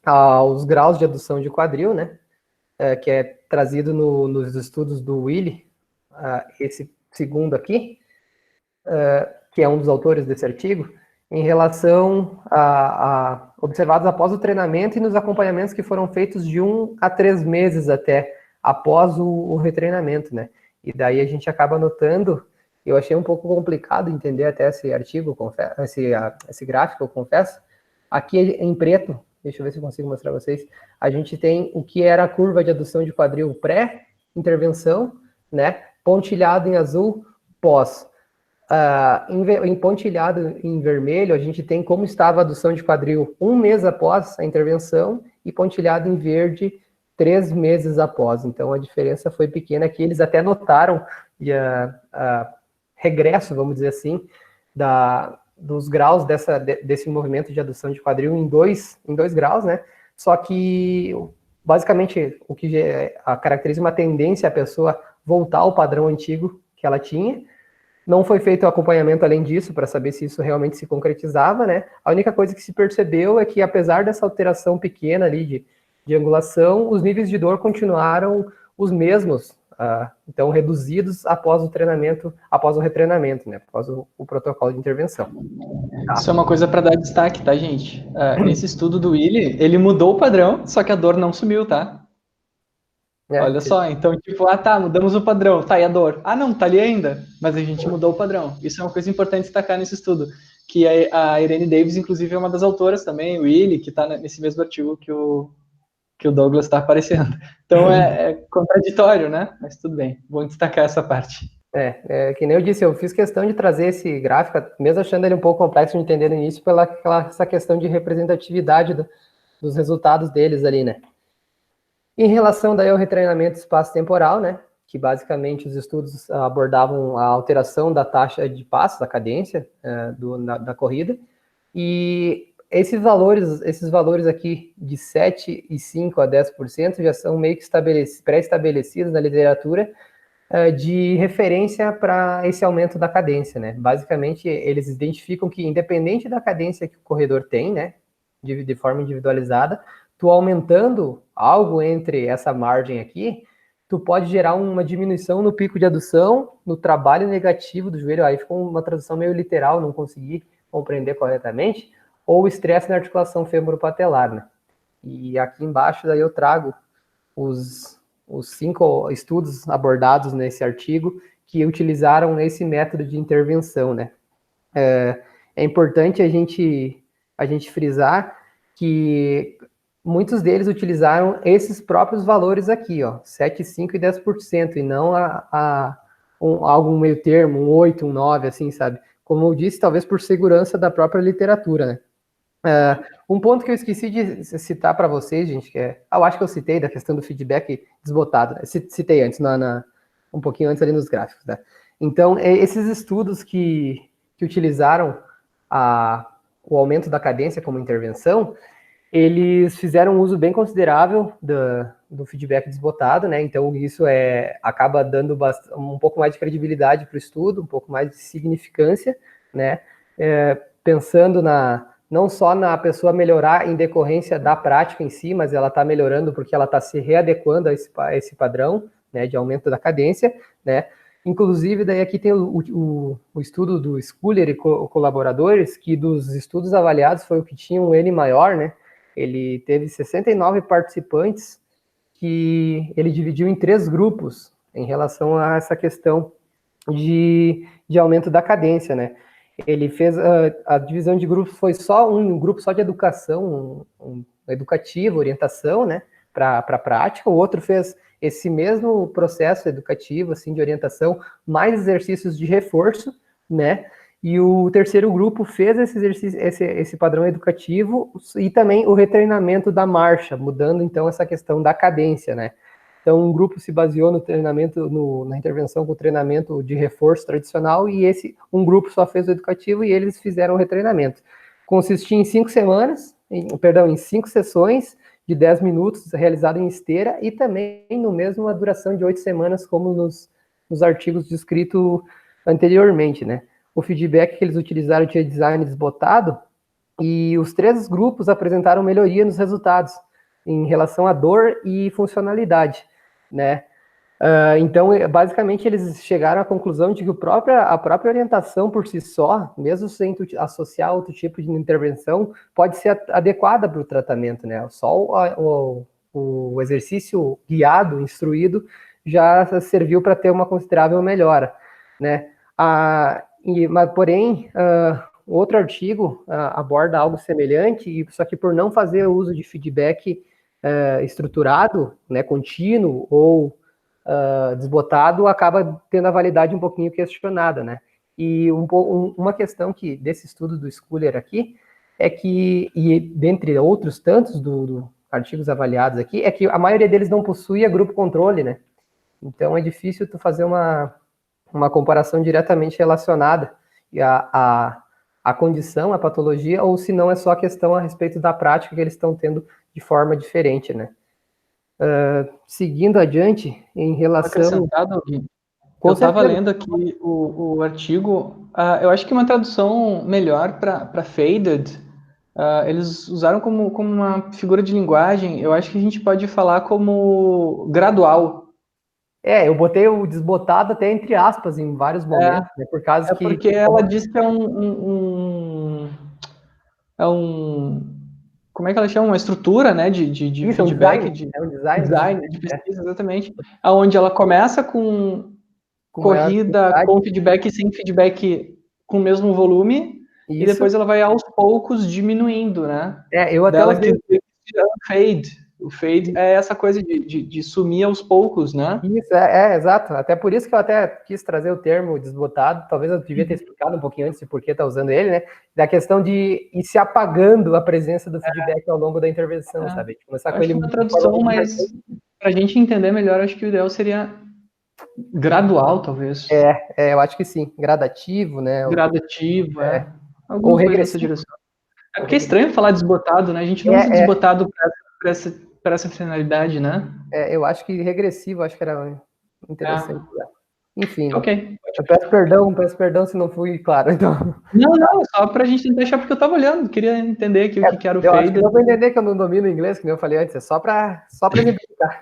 aos graus de adução de quadril, né? Que é trazido nos estudos do Willi, esse segundo aqui, que é um dos autores desse artigo, em relação a observados após o treinamento e nos acompanhamentos que foram feitos de 1 a 3 meses até após o retreinamento, né? E daí a gente acaba notando, eu achei um pouco complicado entender até esse artigo, esse gráfico, eu confesso. Aqui em preto, deixa eu ver se eu consigo mostrar para vocês, a gente tem o que era a curva de adução de quadril pré-intervenção, né? Pontilhado em azul, pós. Em pontilhado em vermelho, a gente tem como estava a adução de quadril 1 mês após a intervenção e pontilhado em verde 3 meses após. Então, a diferença foi pequena aqui. Eles até notaram regresso, vamos dizer assim, dos graus desse movimento de adução de quadril em dois graus, né? Só que, basicamente, o que caracteriza uma tendência a pessoa voltar ao padrão antigo que ela tinha. Não foi feito o acompanhamento além disso, para saber se isso realmente se concretizava, né? A única coisa que se percebeu é que, apesar dessa alteração pequena ali de angulação, os níveis de dor continuaram os mesmos, então reduzidos após o retreinamento, né? Após o protocolo de intervenção. Tá? Isso é uma coisa para dar destaque, tá, gente? Esse estudo do Willi, ele mudou o padrão, só que a dor não sumiu, tá? Olha só, então, tipo, mudamos o padrão, tá, e a dor? Não, tá ali ainda, mas a gente mudou o padrão. Isso é uma coisa importante destacar nesse estudo, que a Irene Davis, inclusive, é uma das autoras também, o Willi, que tá nesse mesmo artigo que o Douglas está aparecendo. Então, é contraditório, né? Mas tudo bem, vou destacar essa parte. Que nem eu disse, eu fiz questão de trazer esse gráfico, mesmo achando ele um pouco complexo de entender no início, essa questão de representatividade dos resultados deles ali, né? Em relação daí ao retreinamento espaço-temporal, né, que basicamente os estudos abordavam a alteração da taxa de passos, da cadência da corrida, e esses valores aqui de 7,5% a 10% já são meio que pré-estabelecidos na literatura, de referência para esse aumento da cadência, né? Basicamente, eles identificam que, independente da cadência que o corredor tem, né, de forma individualizada, tu aumentando algo entre essa margem aqui, tu pode gerar uma diminuição no pico de adução, no trabalho negativo do joelho, aí ficou uma tradução meio literal, não consegui compreender corretamente, ou estresse na articulação femoropatelar, né? E aqui embaixo daí eu trago os 5 estudos abordados nesse artigo que utilizaram esse método de intervenção, né? É importante a gente frisar que muitos deles utilizaram esses próprios valores aqui, ó, 7, 5 e 10%, e não algo meio termo, um 8, um 9, assim, sabe? Como eu disse, talvez por segurança da própria literatura, né? Um ponto que eu esqueci de citar para vocês, gente, eu acho que eu citei da questão do feedback desbotado, né? Citei antes, um pouquinho antes ali nos gráficos, né? Então, esses estudos que utilizaram o aumento da cadência como intervenção, eles fizeram um uso bem considerável do feedback desbotado, né? Então, isso acaba dando um pouco mais de credibilidade para o estudo, um pouco mais de significância, né? Pensando não só na pessoa melhorar em decorrência da prática em si, mas ela está melhorando porque ela está se readequando a esse padrão, né, de aumento da cadência, né? Inclusive, daí aqui tem o estudo do Schuller e colaboradores, que dos estudos avaliados foi o que tinha um N maior, né? Ele teve 69 participantes que ele dividiu em 3 grupos em relação a essa questão de aumento da cadência, né? Ele fez a divisão de grupos, foi só um grupo só de educação, educativo, orientação, né, para a prática. O outro fez esse mesmo processo educativo, assim, de orientação, mais exercícios de reforço, né? E o terceiro grupo fez esse padrão educativo e também o retreinamento da marcha, mudando então essa questão da cadência, né? Então, um grupo se baseou no treinamento, na intervenção com o treinamento de reforço tradicional, e um grupo só fez o educativo e eles fizeram o retreinamento. Consistia em 5 em 5 sessões de 10 minutos, realizado em esteira, e também no mesmo a duração de 8 semanas, como nos artigos descritos anteriormente, né? O feedback que eles utilizaram tinha design desbotado, e os 3 grupos apresentaram melhoria nos resultados em relação à dor e funcionalidade, né? Então, basicamente, eles chegaram à conclusão de que a própria orientação por si só, mesmo sem associar outro tipo de intervenção, pode ser adequada para o tratamento, né? Só o exercício guiado, instruído, já serviu para ter uma considerável melhora, né? Porém, outro artigo aborda algo semelhante, só que por não fazer uso de feedback estruturado, né, contínuo ou desbotado, acaba tendo a validade um pouquinho questionada, né? E uma questão desse estudo do Schuller aqui é que, e dentre outros tantos artigos avaliados aqui, é que a maioria deles não possuía grupo controle, né? Então é difícil tu fazer uma comparação diretamente relacionada à condição, à patologia, ou se não é só a questão a respeito da prática que eles estão tendo de forma diferente, né? Seguindo adiante, em relação... Eu estava lendo aqui o artigo, eu acho que uma tradução melhor para faded, eles usaram como uma figura de linguagem, eu acho que a gente pode falar como gradual. Eu botei o desbotado até entre aspas em vários momentos, né, por causa que... porque ela diz que como é que ela chama? Uma estrutura, né, de feedback, design de pesquisa, exatamente, onde ela começa com corrida, com feedback e sem feedback com o mesmo volume, e depois ela vai aos poucos diminuindo, né? Eu até usei... O fade é essa coisa de sumir aos poucos, né? Isso, exato. Até por isso que eu até quis trazer o termo desbotado. Talvez eu devia ter explicado um pouquinho antes de por que tá usando ele, né? Da questão de ir se apagando a presença do feedback ao longo da intervenção, sabe? Começar com ele... uma tradução, mas para a gente entender melhor, acho que o ideal seria gradual, talvez. Eu acho que sim. Gradativo, né? Gradativo, Ou regressivo. É porque é estranho falar desbotado, né? A gente não usa desbotado para essa finalidade, né? Eu acho que regressivo, acho que era interessante. Enfim, Ok. eu peço perdão se não fui claro. Então, Não, só pra gente tentar achar, porque eu tava olhando, queria entender aqui o que era o eu acho que fader. deu para entender que eu não domino inglês, que nem eu falei antes, é só para exemplificar.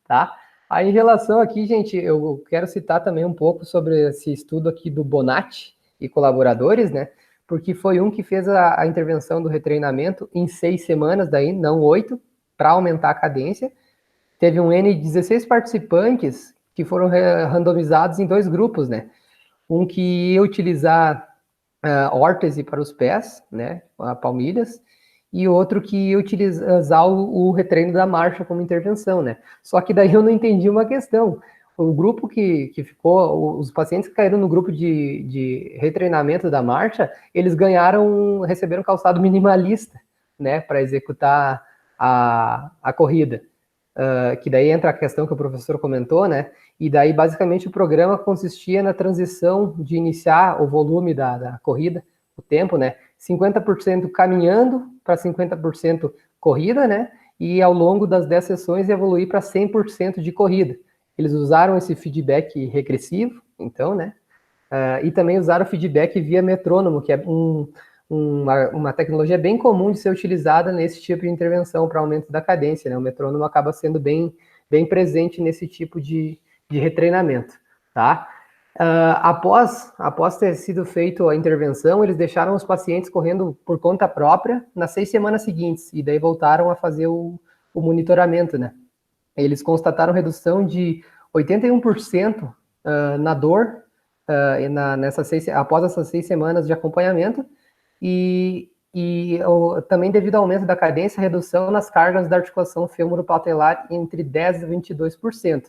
Tá? Aí, em relação aqui, gente, eu quero citar também um pouco sobre esse estudo aqui do Bonatti e colaboradores, né? Porque foi um que fez a intervenção do retreinamento em 6 semanas, daí, não 8, para aumentar a cadência. Teve um N de 16 participantes que foram randomizados em 2 grupos, né? Um que ia utilizar órtese para os pés, né? Palmilhas, e outro que ia utilizar o retreino da marcha como intervenção, né? Só que daí eu não entendi uma questão. O grupo que ficou, os pacientes que caíram no grupo de retreinamento da marcha, eles receberam calçado minimalista, né? Para executar a corrida. Que daí entra a questão que o professor comentou, né? E daí, basicamente, o programa consistia na transição de iniciar o volume da corrida, o tempo, né? 50% caminhando para 50% corrida, né? E ao longo das 10 sessões evoluir para 100% de corrida. Eles usaram esse feedback regressivo, então, né? E também usaram feedback via metrônomo, que é uma tecnologia bem comum de ser utilizada nesse tipo de intervenção para aumento da cadência, né? O metrônomo acaba sendo bem presente nesse tipo de retreinamento, tá? Após ter sido feita a intervenção, eles deixaram os pacientes correndo por conta própria nas 6 semanas seguintes, e daí voltaram a fazer o monitoramento, né? Eles constataram redução de 81% na dor após essas 6 semanas de acompanhamento, e também devido ao aumento da cadência, redução nas cargas da articulação femoropatelar entre 10% e 22%.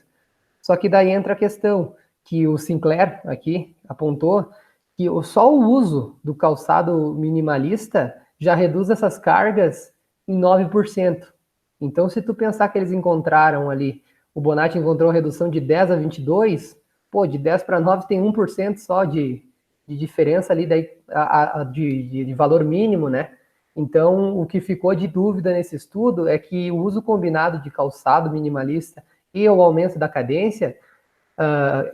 Só que daí entra a questão que o Sinclair aqui apontou, que só o uso do calçado minimalista já reduz essas cargas em 9%. Então, se tu pensar que eles encontraram ali, o Bonatti encontrou redução de 10 a 22, pô, de 10 para 9 tem 1% só de diferença ali daí, de valor mínimo, né? Então, o que ficou de dúvida nesse estudo é que o uso combinado de calçado minimalista e o aumento da cadência,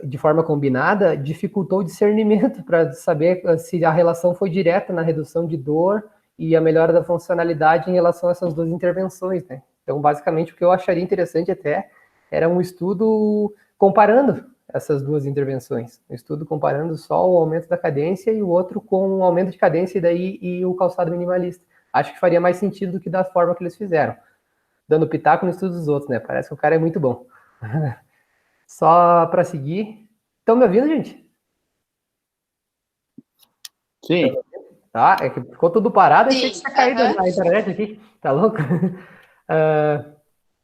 de forma combinada, dificultou o discernimento para saber se a relação foi direta na redução de dor e a melhora da funcionalidade em relação a essas 2 intervenções, né? Então, basicamente, o que eu acharia interessante até era um estudo comparando essas 2 intervenções. Um estudo comparando só o aumento da cadência e o outro com o aumento de cadência e o calçado minimalista. Acho que faria mais sentido do que da forma que eles fizeram. Dando pitaco no estudo dos outros, né? Parece que o cara é muito bom. Só para seguir. Estão me ouvindo, gente? Sim. Tá, é que ficou tudo parado, achei que Sim, tinha caído aham. na internet aqui. Tá louco?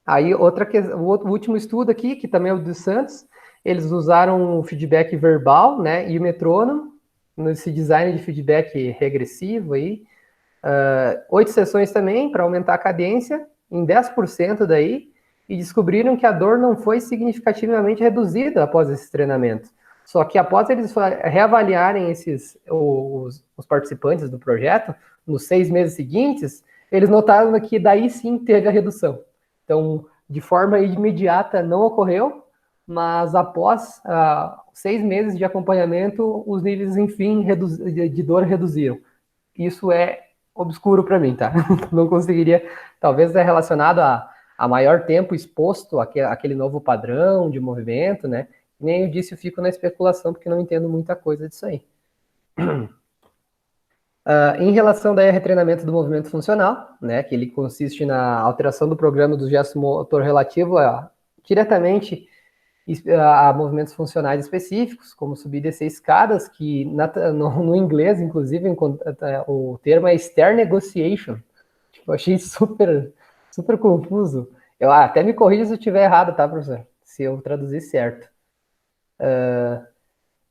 Aí, o último estudo aqui, que também é o dos Santos, eles usaram o feedback verbal, né, e o metrônomo, nesse design de feedback regressivo aí. 8 sessões também, para aumentar a cadência, em 10% daí, e descobriram que a dor não foi significativamente reduzida após esse treinamento. Só que após eles reavaliarem os participantes do projeto, nos 6 meses seguintes, eles notaram que daí sim teve a redução. Então, de forma imediata não ocorreu, mas após 6 meses de acompanhamento, os níveis, enfim, de dor reduziram. Isso é obscuro para mim, tá? Não conseguiria, talvez é relacionado a maior tempo exposto àquele novo padrão de movimento, né? Nem eu disse, eu fico na especulação, porque não entendo muita coisa disso aí. Em relação daí ao retreinamento do movimento funcional, né, que ele consiste na alteração do programa do gesto motor relativo diretamente a movimentos funcionais específicos, como subir e descer escadas, que no inglês, inclusive, o termo é stair negotiation. Eu achei super confuso. Eu até me corrija se eu estiver errado, tá, professor? Se eu traduzir certo.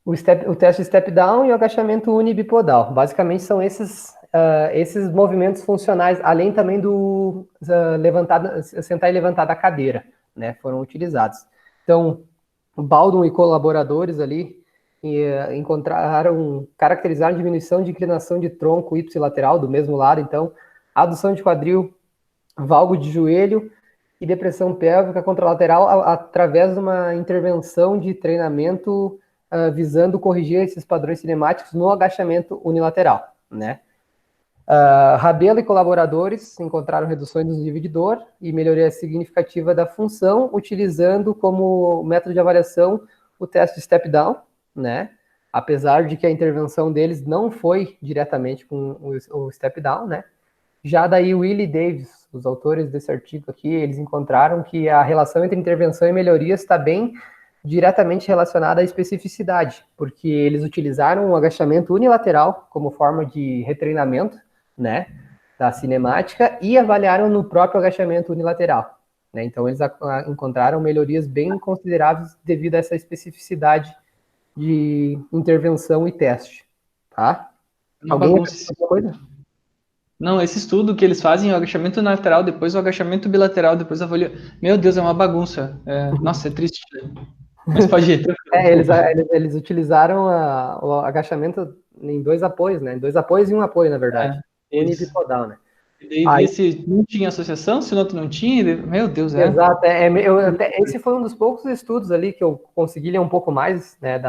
O teste step down e o agachamento unibipodal. Basicamente são esses movimentos funcionais, além também do sentar e levantar da cadeira, né? Foram utilizados. Então, o Baldwin e colaboradores ali caracterizaram diminuição de inclinação de tronco ipsilateral do mesmo lado, então, adução de quadril, valgo de joelho e depressão pélvica contralateral através de uma intervenção de treinamento visando corrigir esses padrões cinemáticos no agachamento unilateral, né? Rabelo e colaboradores encontraram reduções no nível de dor e melhoria significativa da função, utilizando como método de avaliação o teste step-down, né? Apesar de que a intervenção deles não foi diretamente com o step-down, né? Já daí Willie e Davis, os autores desse artigo aqui, eles encontraram que a relação entre intervenção e melhoria está bem diretamente relacionada à especificidade, porque eles utilizaram o agachamento unilateral como forma de retreinamento, né, da cinemática e avaliaram no próprio agachamento unilateral, né? Então eles encontraram melhorias bem consideráveis devido a essa especificidade de intervenção e teste, tá? Alguém bagunça. alguma coisa? Não, esse estudo que eles fazem, o agachamento lateral, depois o agachamento bilateral, depois a avalia. Meu Deus, é uma bagunça. Nossa, é triste. Mas pode ir. Eles utilizaram o agachamento em 2 apoios, né? 2 apoios e 1 apoio, na verdade. Unibipodal, né? E daí se não tinha associação, se o outro não tinha, meu Deus, Exato, esse foi um dos poucos estudos ali que eu consegui ler um pouco mais, né,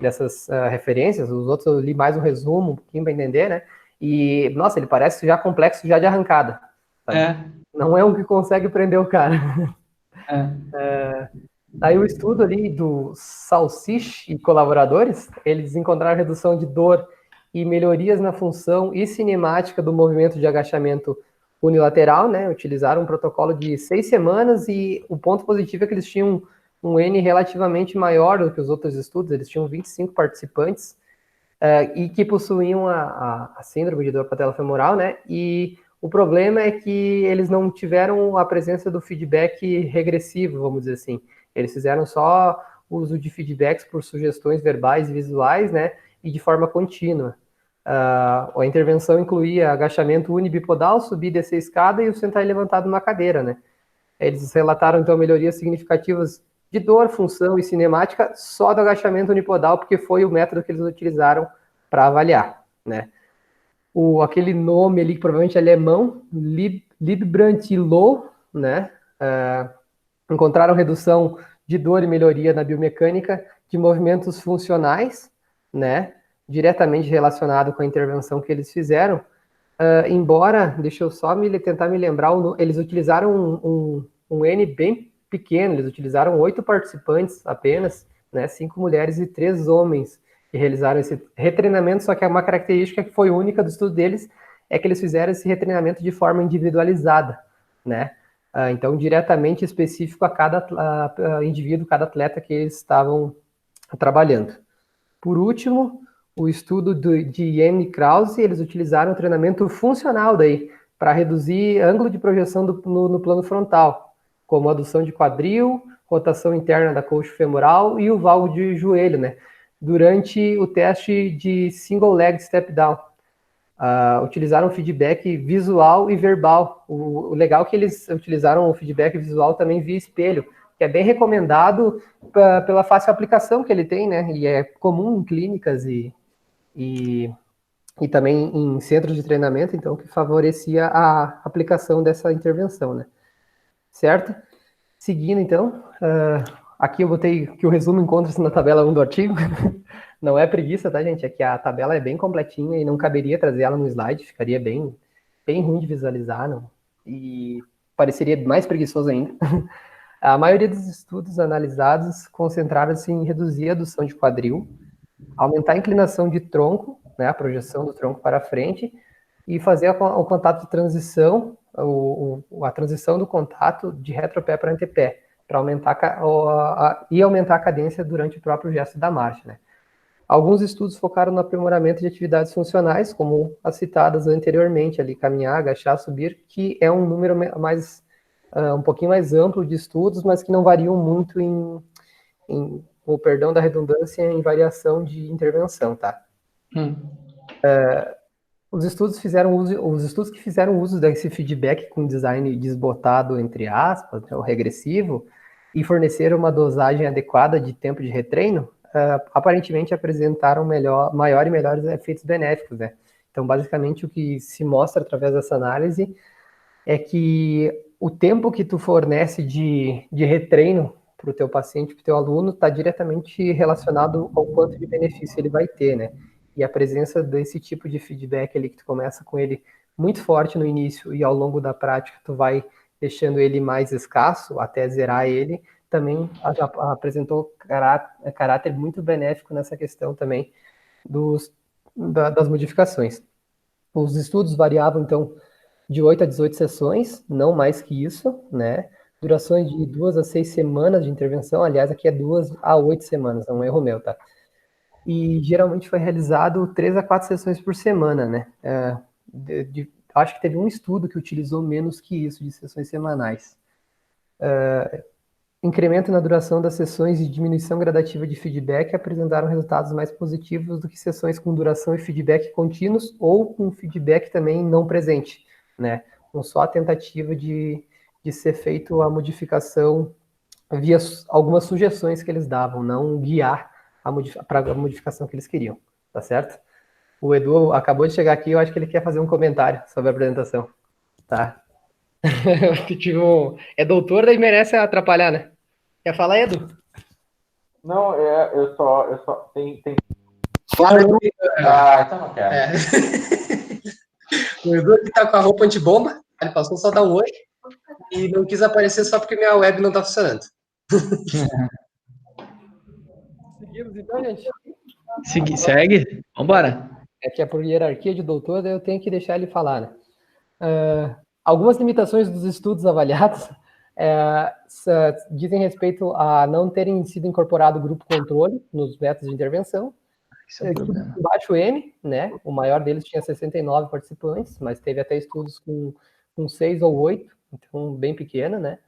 dessas referências, os outros eu li mais um resumo, um pouquinho para entender, né? E, nossa, ele parece já complexo já de arrancada. Sabe? Não é um que consegue prender o cara. Aí o estudo ali do Salsich e colaboradores, eles encontraram redução de dor e melhorias na função e cinemática do movimento de agachamento unilateral, né? Utilizaram um protocolo de 6 semanas e o ponto positivo é que eles tinham um N relativamente maior do que os outros estudos, eles tinham 25 participantes, e que possuíam a síndrome de dor patelofemoral, né? E o problema é que eles não tiveram a presença do feedback regressivo, vamos dizer assim. Eles fizeram só uso de feedbacks por sugestões verbais e visuais, né? E de forma contínua. A intervenção incluía agachamento unibipodal, subir e descer a escada e o sentar e levantar numa cadeira, né? Eles relataram, então, melhorias significativas de dor, função e cinemática só do agachamento unipodal, porque foi o método que eles utilizaram para avaliar, né? Aquele nome ali, que provavelmente é alemão, Liebrandt-Loh, né? Encontraram redução de dor e melhoria na biomecânica de movimentos funcionais, né? Diretamente relacionado com a intervenção que eles fizeram. Embora, deixa eu só tentar me lembrar, eles utilizaram um N bem pequeno, eles utilizaram 8 participantes apenas, né, 5 mulheres e 3 homens que realizaram esse retreinamento, só que uma característica que foi única do estudo deles é que eles fizeram esse retreinamento de forma individualizada, né, então diretamente específico a cada indivíduo, cada atleta que eles estavam trabalhando. Por último, o estudo de Ian e Krause, eles utilizaram o treinamento funcional daí, para reduzir ângulo de projeção no plano frontal, como adução de quadril, rotação interna da coxa femoral e o valgo de joelho, né? Durante o teste de single leg step down. Utilizaram feedback visual e verbal. O legal é que eles utilizaram o feedback visual também via espelho, que é bem recomendado pela fácil aplicação que ele tem, né? E é comum em clínicas e também em centros de treinamento, então, que favorecia a aplicação dessa intervenção, né? Certo? Seguindo, então, aqui eu botei que o resumo encontra-se na tabela 1 do artigo. Não é preguiça, tá, gente? É que a tabela é bem completinha e não caberia trazer ela no slide, ficaria bem ruim de visualizar, não? E pareceria mais preguiçoso ainda. A maioria dos estudos analisados concentraram-se em reduzir a adução de quadril, aumentar a inclinação de tronco, né, a projeção do tronco para frente, e fazer o contato de transição, a transição do contato de retropé para antepé, para aumentar a cadência durante o próprio gesto da marcha, né. Alguns estudos focaram no aprimoramento de atividades funcionais, como as citadas anteriormente, ali, caminhar, agachar, subir, que é um número mais, um pouquinho mais amplo de estudos, mas que não variam muito com o perdão da redundância, em variação de intervenção, tá? Os estudos que fizeram uso desse feedback com design desbotado, entre aspas, né, o regressivo, e forneceram uma dosagem adequada de tempo de retreino, aparentemente apresentaram maior e melhores efeitos benéficos, né? Então, basicamente, o que se mostra através dessa análise é que o tempo que tu fornece de retreino para o teu paciente, para o teu aluno, está diretamente relacionado ao quanto de benefício ele vai ter, né? E a presença desse tipo de feedback ali, que tu começa com ele muito forte no início e ao longo da prática tu vai deixando ele mais escasso até zerar ele, também apresentou caráter muito benéfico nessa questão também das modificações. Os estudos variavam, então, de 8 a 18 sessões, não mais que isso, né? Durações de 2 a 6 semanas de intervenção, aliás, aqui é 2 a 8 semanas, é um erro meu, tá? E geralmente foi realizado 3 a 4 sessões por semana, né? Acho que teve um estudo que utilizou menos que isso, de sessões semanais. Incremento na duração das sessões e diminuição gradativa de feedback apresentaram resultados mais positivos do que sessões com duração e feedback contínuos ou com feedback também não presente, né? Com só a tentativa de ser feito a modificação via algumas sugestões que eles davam, não guiar para a modificação que eles queriam, tá certo? O Edu acabou de chegar aqui, eu acho que ele quer fazer um comentário sobre a apresentação, tá? É doutor, daí merece atrapalhar, né? Quer falar, Edu? Não, eu só tem... Fala, Edu. Então não quero. O Edu aqui tá com a roupa antibomba, ele passou só dar um oi e não quis aparecer só porque minha web não tá funcionando. Seguimos então, gente? Segue? Vambora. É que é por hierarquia de doutor, daí eu tenho que deixar ele falar, né? Algumas limitações dos estudos avaliados dizem respeito a não terem sido incorporado grupo controle nos métodos de intervenção. Baixo M, né? O maior deles tinha 69 participantes, mas teve até estudos com 6 ou 8, então bem pequena, né?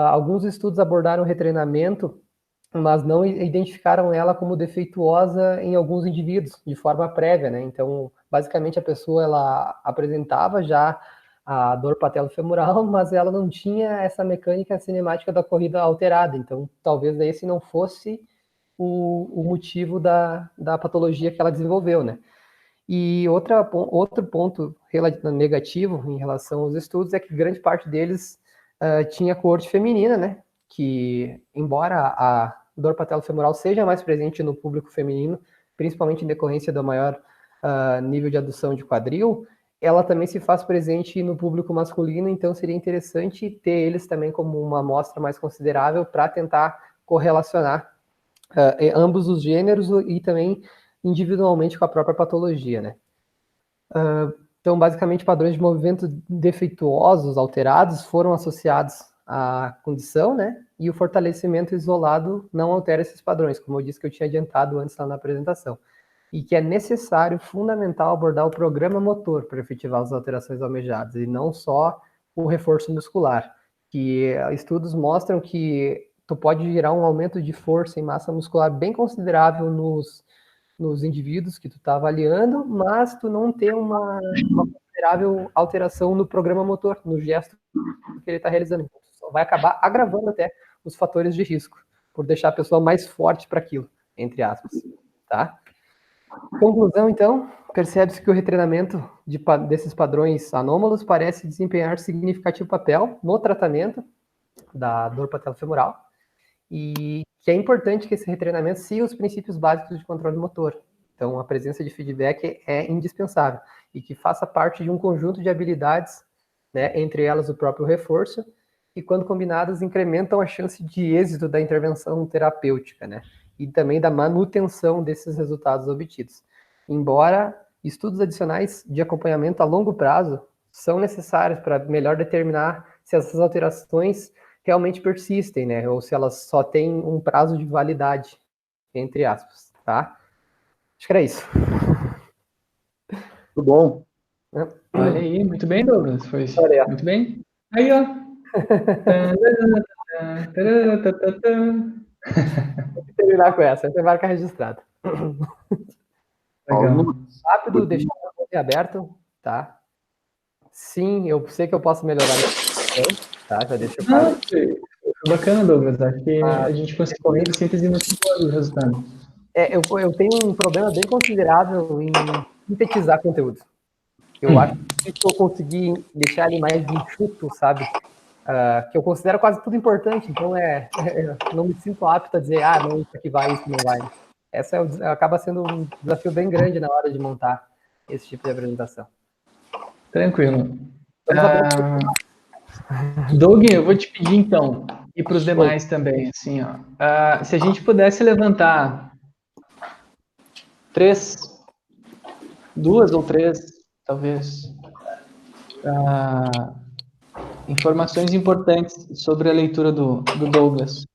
Alguns estudos abordaram o retreinamento, mas não identificaram ela como defeituosa em alguns indivíduos, de forma prévia, né? Então, basicamente, a pessoa, ela apresentava já a dor patelofemoral, mas ela não tinha essa mecânica cinemática da corrida alterada, então, talvez esse não fosse o motivo da patologia que ela desenvolveu, né? E outro ponto negativo em relação aos estudos é que grande parte deles tinha coorte feminina, né? Que, embora a dor patelofemoral seja mais presente no público feminino, principalmente em decorrência do maior nível de adução de quadril, ela também se faz presente no público masculino, então seria interessante ter eles também como uma amostra mais considerável para tentar correlacionar ambos os gêneros e também individualmente com a própria patologia, né? Então, basicamente, padrões de movimento defeituosos, alterados, foram associados à condição, né? E o fortalecimento isolado não altera esses padrões, como eu disse que eu tinha adiantado antes lá na apresentação. E que é necessário, fundamental, abordar o programa motor para efetivar as alterações almejadas, e não só o reforço muscular. Que estudos mostram que tu pode gerar um aumento de força e massa muscular bem considerável nos indivíduos que tu está avaliando, mas tu não ter uma considerável alteração no programa motor, no gesto que ele está realizando. Então, só vai acabar agravando até os fatores de risco, por deixar a pessoa mais forte para aquilo, entre aspas, tá? Conclusão, então, percebe-se que o retreinamento desses padrões anômalos parece desempenhar significativo papel no tratamento da dor patelofemoral, e que é importante que esse retreinamento siga os princípios básicos de controle motor. Então, a presença de feedback é indispensável e que faça parte de um conjunto de habilidades, né, entre elas o próprio reforço, e quando combinadas incrementam a chance de êxito da intervenção terapêutica, né, e também da manutenção desses resultados obtidos. Embora estudos adicionais de acompanhamento a longo prazo são necessários para melhor determinar se essas alterações realmente persistem, né? Ou se elas só têm um prazo de validade, entre aspas, tá? Acho que era isso. Muito bom. Olha aí, muito bem, Douglas. Foi Olha. muito bem. Aí, ó. Vou terminar com essa é marca registrada. Legal. Rápido, deixar o botão aberto, tá? Sim, eu sei que eu posso melhorar, tá? Já deixa eu falar. Foi bacana, Douglas. Acho que a gente conseguiu uma síntese muito boa do resultado. Eu tenho um problema bem considerável em sintetizar conteúdo. Eu acho que se eu conseguir deixar ele mais enxuto, sabe? Que eu considero quase tudo importante, então não me sinto apto a dizer, não, isso aqui vai, isso não vai. Essa acaba sendo um desafio bem grande na hora de montar esse tipo de apresentação. Tranquilo. Doug, eu vou te pedir então, e para os demais também, assim, ó, se a gente pudesse levantar 2 ou 3, talvez, informações importantes sobre a leitura do Douglas.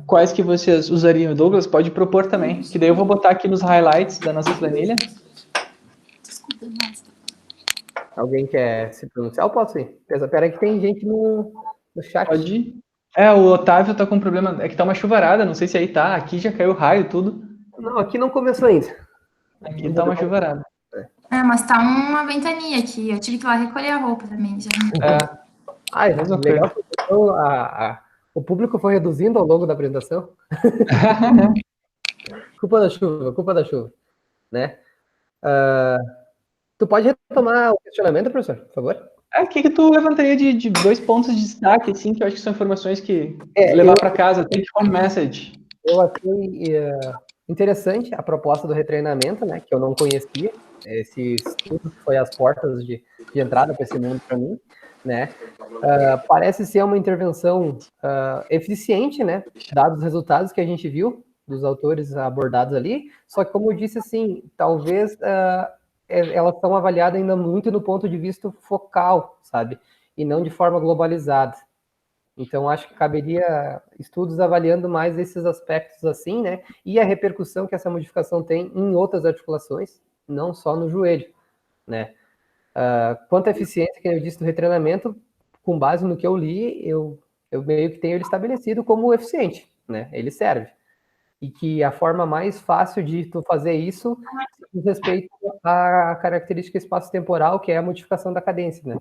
Quais que vocês usariam? Douglas, pode propor também, que daí eu vou botar aqui nos highlights da nossa planilha. Alguém quer se pronunciar? Eu posso ir. Pera que tem gente no chat. Pode ir. O Otávio tá com problema, é que tá uma chuvarada, não sei se aí tá, aqui já caiu raio, tudo. Não, aqui não começou ainda. Aqui tá uma chuvarada. Mas tá uma ventania aqui, eu tive que ir lá recolher a roupa também, já. Legal. O público foi reduzindo ao longo da apresentação. Culpa da chuva, né? Tu pode retomar o questionamento, professor, por favor? O que tu levantaria de 2 pontos de destaque, assim, que eu acho que são informações que levar para casa, take home message. Eu achei interessante a proposta do retreinamento, né, que eu não conhecia. Esse estudo foi as portas de entrada para esse mundo para mim, né? Parece ser uma intervenção eficiente, né, dados os resultados que a gente viu dos autores abordados ali, só que, como eu disse, assim, talvez elas estão avaliadas ainda muito no ponto de vista focal, sabe? E não de forma globalizada. Então, acho que caberia estudos avaliando mais esses aspectos assim, né? E a repercussão que essa modificação tem em outras articulações, não só no joelho, né? Quanto à eficiência, que eu disse, do retreinamento, com base no que eu li, eu meio que tenho ele estabelecido como eficiente, né? Ele serve. E que a forma mais fácil de tu fazer isso diz respeito à característica espaço-temporal, que é a modificação da cadência, né?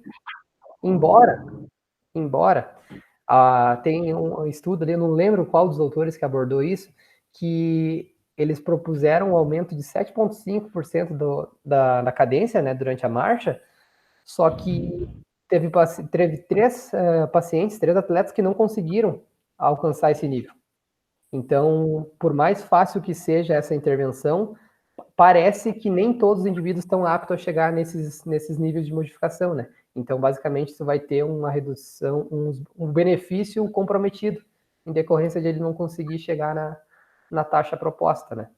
Embora tem um estudo ali, eu não lembro qual dos autores que abordou isso, que eles propuseram um aumento de 7,5% da cadência, né, durante a marcha, só que teve 3 pacientes, 3 atletas que não conseguiram alcançar esse nível. Então, por mais fácil que seja essa intervenção, parece que nem todos os indivíduos estão aptos a chegar nesses níveis de modificação, né? Então, basicamente, isso vai ter uma redução, um benefício comprometido, em decorrência de ele não conseguir chegar na taxa proposta, né?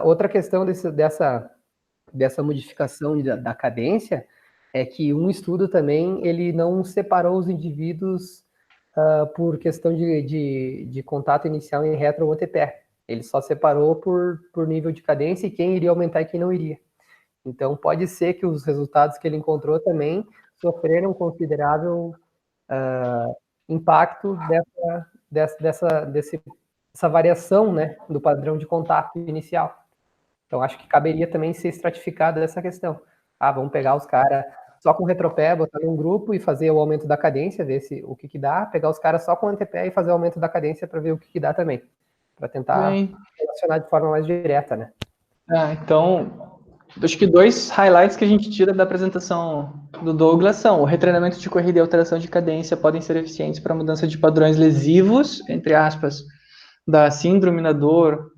Outra questão dessa modificação da cadência é que um estudo também, ele não separou os indivíduos por questão de contato inicial em retro ou antepé. Ele só separou por nível de cadência e quem iria aumentar e quem não iria. Então, pode ser que os resultados que ele encontrou também sofreram considerável impacto dessa variação, né, do padrão de contato inicial. Então, acho que caberia também ser estratificado essa questão. Vamos pegar os caras só com retropé, botar num grupo e fazer o aumento da cadência, ver o que dá, pegar os caras só com antepé e fazer o aumento da cadência para ver o que dá também, para tentar relacionar de forma mais direta, né? Então, acho que 2 highlights que a gente tira da apresentação do Douglas são: o retreinamento de corrida e alteração de cadência podem ser eficientes para mudança de padrões lesivos, entre aspas, da síndrome da dor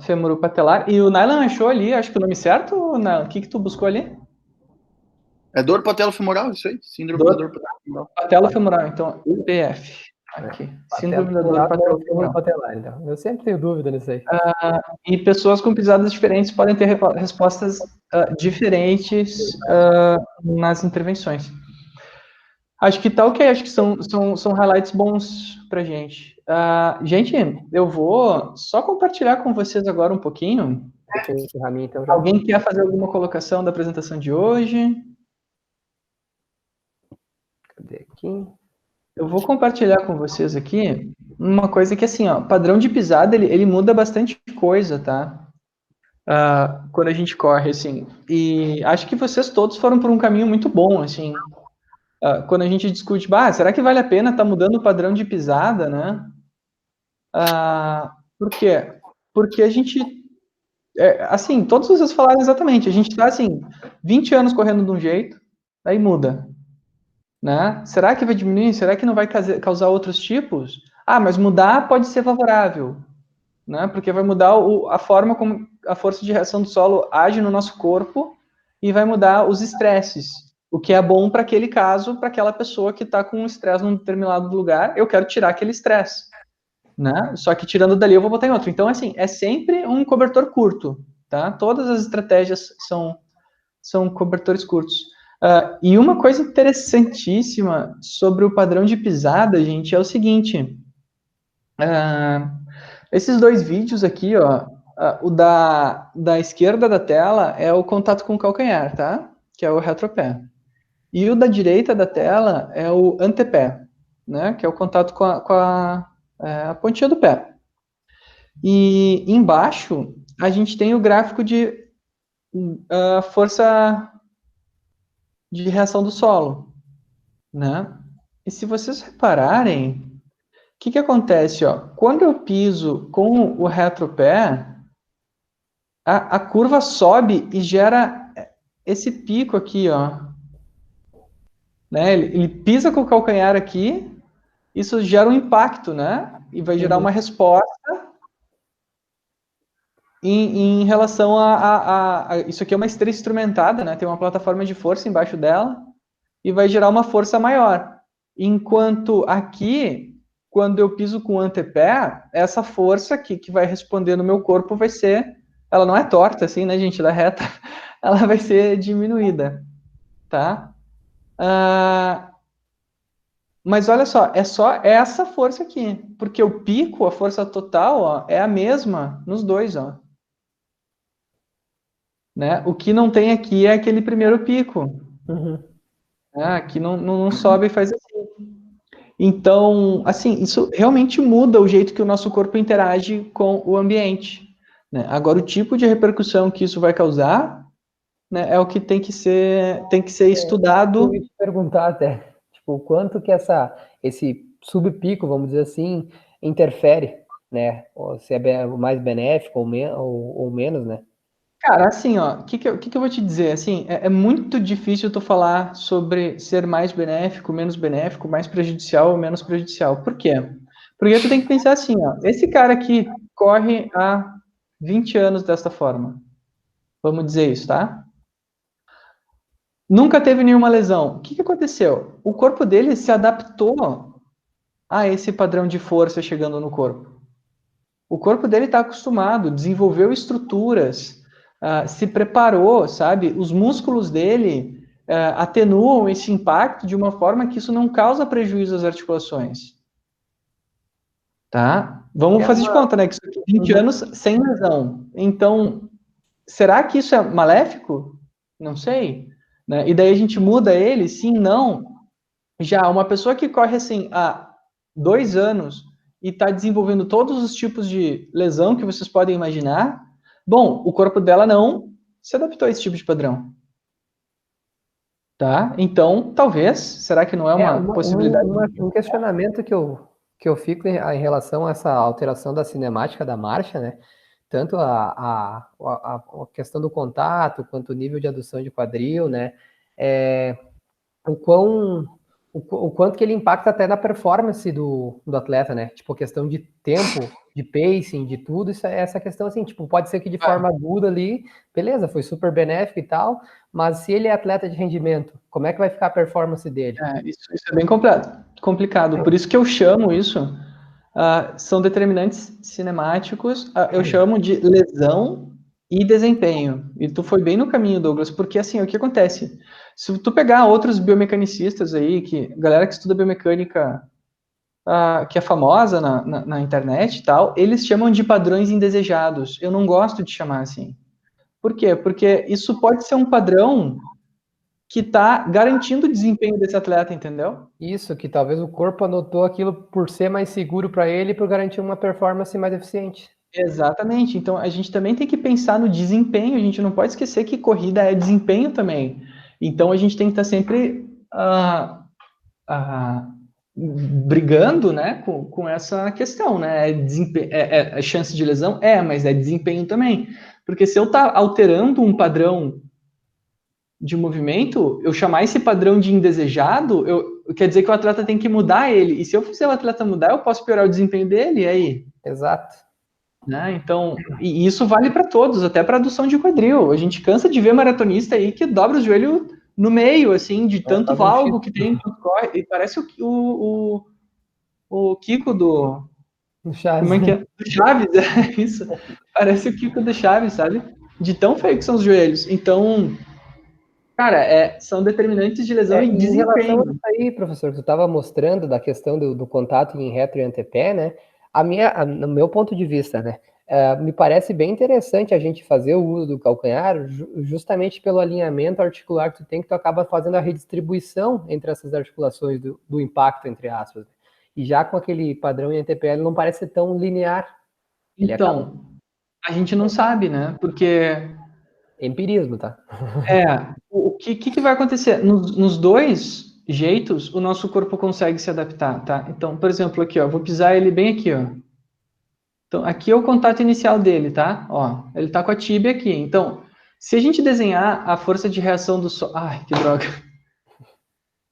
femoropatelar. E o Nailan achou ali, acho que o nome certo, Nailan? O que tu buscou ali? É dor patelofemoral, isso aí? Síndrome da dor patelofemoral. Patelofemoral, então, PF. Aqui. Síndrome da dor patelofemoral. Então. Eu sempre tenho dúvida nisso aí. E pessoas com pisadas diferentes podem ter respostas diferentes nas intervenções. Acho que tá ok, acho que são highlights bons pra gente. Gente, eu vou só compartilhar com vocês agora um pouquinho. Então, Alguém quer fazer alguma colocação da apresentação de hoje? Cadê aqui? Eu vou compartilhar com vocês aqui uma coisa que, assim, padrão de pisada, ele muda bastante coisa, tá? Quando a gente corre, assim. E acho que vocês todos foram por um caminho muito bom, assim. Quando a gente discute, será que vale a pena estar mudando o padrão de pisada, né? Por quê? Porque a gente assim, todos vocês falaram exatamente. A gente está, assim, 20 anos correndo de um jeito, aí muda. Né? Será que vai diminuir? Será que não vai causar outros tipos? Ah, mas mudar pode ser favorável, né? Porque vai mudar a forma como a força de reação do solo age no nosso corpo e vai mudar os estresses, o que é bom para aquele caso, para aquela pessoa que está com um estresse num determinado lugar, eu quero tirar aquele estresse, né? Só que tirando dali eu vou botar em outro. Então, assim, é sempre um cobertor curto, tá? Todas as estratégias são cobertores curtos. E uma coisa interessantíssima sobre o padrão de pisada, gente, é o seguinte. Esses dois vídeos aqui, ó, o da esquerda da tela é o contato com o calcanhar, tá? Que é o retropé. E o da direita da tela é o antepé, né? Que é o contato com a pontinha do pé. E embaixo a gente tem o gráfico de força de reação do solo, né? E se vocês repararem, o que acontece, ó? Quando eu piso com o retropé, a curva sobe e gera esse pico aqui, ó. Né? Ele pisa com o calcanhar aqui, isso gera um impacto, né? E vai gerar uma resposta em relação isso aqui é uma esteira instrumentada, né? Tem uma plataforma de força embaixo dela e vai gerar uma força maior. Enquanto aqui, quando eu piso com o antepé, essa força que vai responder no meu corpo vai ser, ela não é torta assim, né, gente, ela é reta, ela vai ser diminuída, tá? Mas olha só, é só essa força aqui, porque o pico, a força total, ó, é a mesma nos dois, ó. Né? O que não tem aqui é aquele primeiro pico. Aqui não sobe e faz assim. Então, assim, isso realmente muda o jeito que o nosso corpo interage com o ambiente. Né? Agora, o tipo de repercussão que isso vai causar, né, é o que tem que ser estudado. Eu ia te perguntar até, tipo, o quanto que esse subpico, vamos dizer assim, interfere, né? Ou se é mais benéfico ou menos, né? Cara, assim, ó, o que eu vou te dizer? Assim, é muito difícil tu falar sobre ser mais benéfico, menos benéfico, mais prejudicial ou menos prejudicial. Por quê? Porque tu tem que pensar assim, ó, esse cara aqui corre há 20 anos desta forma. Vamos dizer isso, tá? Nunca teve nenhuma lesão. O que aconteceu? O corpo dele se adaptou a esse padrão de força chegando no corpo. O corpo dele está acostumado, desenvolveu estruturas, se preparou, sabe? Os músculos dele atenuam esse impacto de uma forma que isso não causa prejuízo às articulações. Tá? Vamos fazer de conta, né? Que isso aqui é 20 anos sem lesão. Então, será que isso é maléfico? Não sei. Né? E daí a gente muda ele? Sim, não. Já uma pessoa que corre assim há 2 anos e está desenvolvendo todos os tipos de lesão que vocês podem imaginar, bom, o corpo dela não se adaptou a esse tipo de padrão. Tá? Então, talvez, será que não é uma possibilidade? Um questionamento que eu fico em relação a essa alteração da cinemática da marcha, né? Tanto a questão do contato, quanto o nível de adução de quadril, né? O quanto que ele impacta até na performance do atleta, né? Tipo, a questão de tempo, de pacing, de tudo, essa questão assim, tipo, pode ser que de forma aguda ali, beleza, foi super benéfico e tal, mas se ele é atleta de rendimento, como é que vai ficar a performance dele? Isso é bem complicado, por isso que eu chamo isso, são determinantes cinemáticos, eu chamo de lesão e desempenho. E tu foi bem no caminho, Douglas, porque assim, o que acontece? Se tu pegar outros biomecanicistas aí, galera que estuda biomecânica, que é famosa na internet e tal, eles chamam de padrões indesejados. Eu não gosto de chamar assim. Por quê? Porque isso pode ser um padrão que está garantindo o desempenho desse atleta, entendeu? Isso, que talvez o corpo anotou aquilo por ser mais seguro para ele, por garantir uma performance mais eficiente. Exatamente. Então, a gente também tem que pensar no desempenho. A gente não pode esquecer que corrida é desempenho também. Então, a gente tem que estar sempre brigando, né, com essa questão, né? É chance de lesão? Mas é desempenho também. Porque se eu estar alterando um padrão de movimento, eu chamar esse padrão de indesejado, quer dizer que o atleta tem que mudar ele. E se eu fizer o atleta mudar, eu posso piorar o desempenho dele, e aí? Exato. Né? Então, e isso vale para todos, até para adução de quadril. A gente cansa de ver maratonista aí que dobra o joelho no meio, assim, de tanto valgo que tem, tanto corre. E parece o Kiko do Chaves. Como é que é? Do Chaves, é isso. Parece o Kiko do Chaves, sabe? De tão feio que são os joelhos. Então, cara, são determinantes de lesão e Em relação a desempenho. isso aí, professor, que tu estava mostrando da questão do contato em retro e antepé, né? No meu ponto de vista, né? Me parece bem interessante a gente fazer o uso do calcanhar justamente pelo alinhamento articular que tu tem, que tu acaba fazendo a redistribuição entre essas articulações do impacto, entre aspas. E já com aquele padrão em antepé, ele não parece tão linear. Então, a gente não sabe, né? Porque... Empirismo, tá? O que vai acontecer? Nos dois jeitos, o nosso corpo consegue se adaptar, tá? Então, por exemplo, aqui, ó, vou pisar ele bem aqui, ó. Então, aqui é o contato inicial dele, tá? Ó, ele tá com a tíbia aqui. Então, se a gente desenhar a força de reação do solo... Ai, que droga.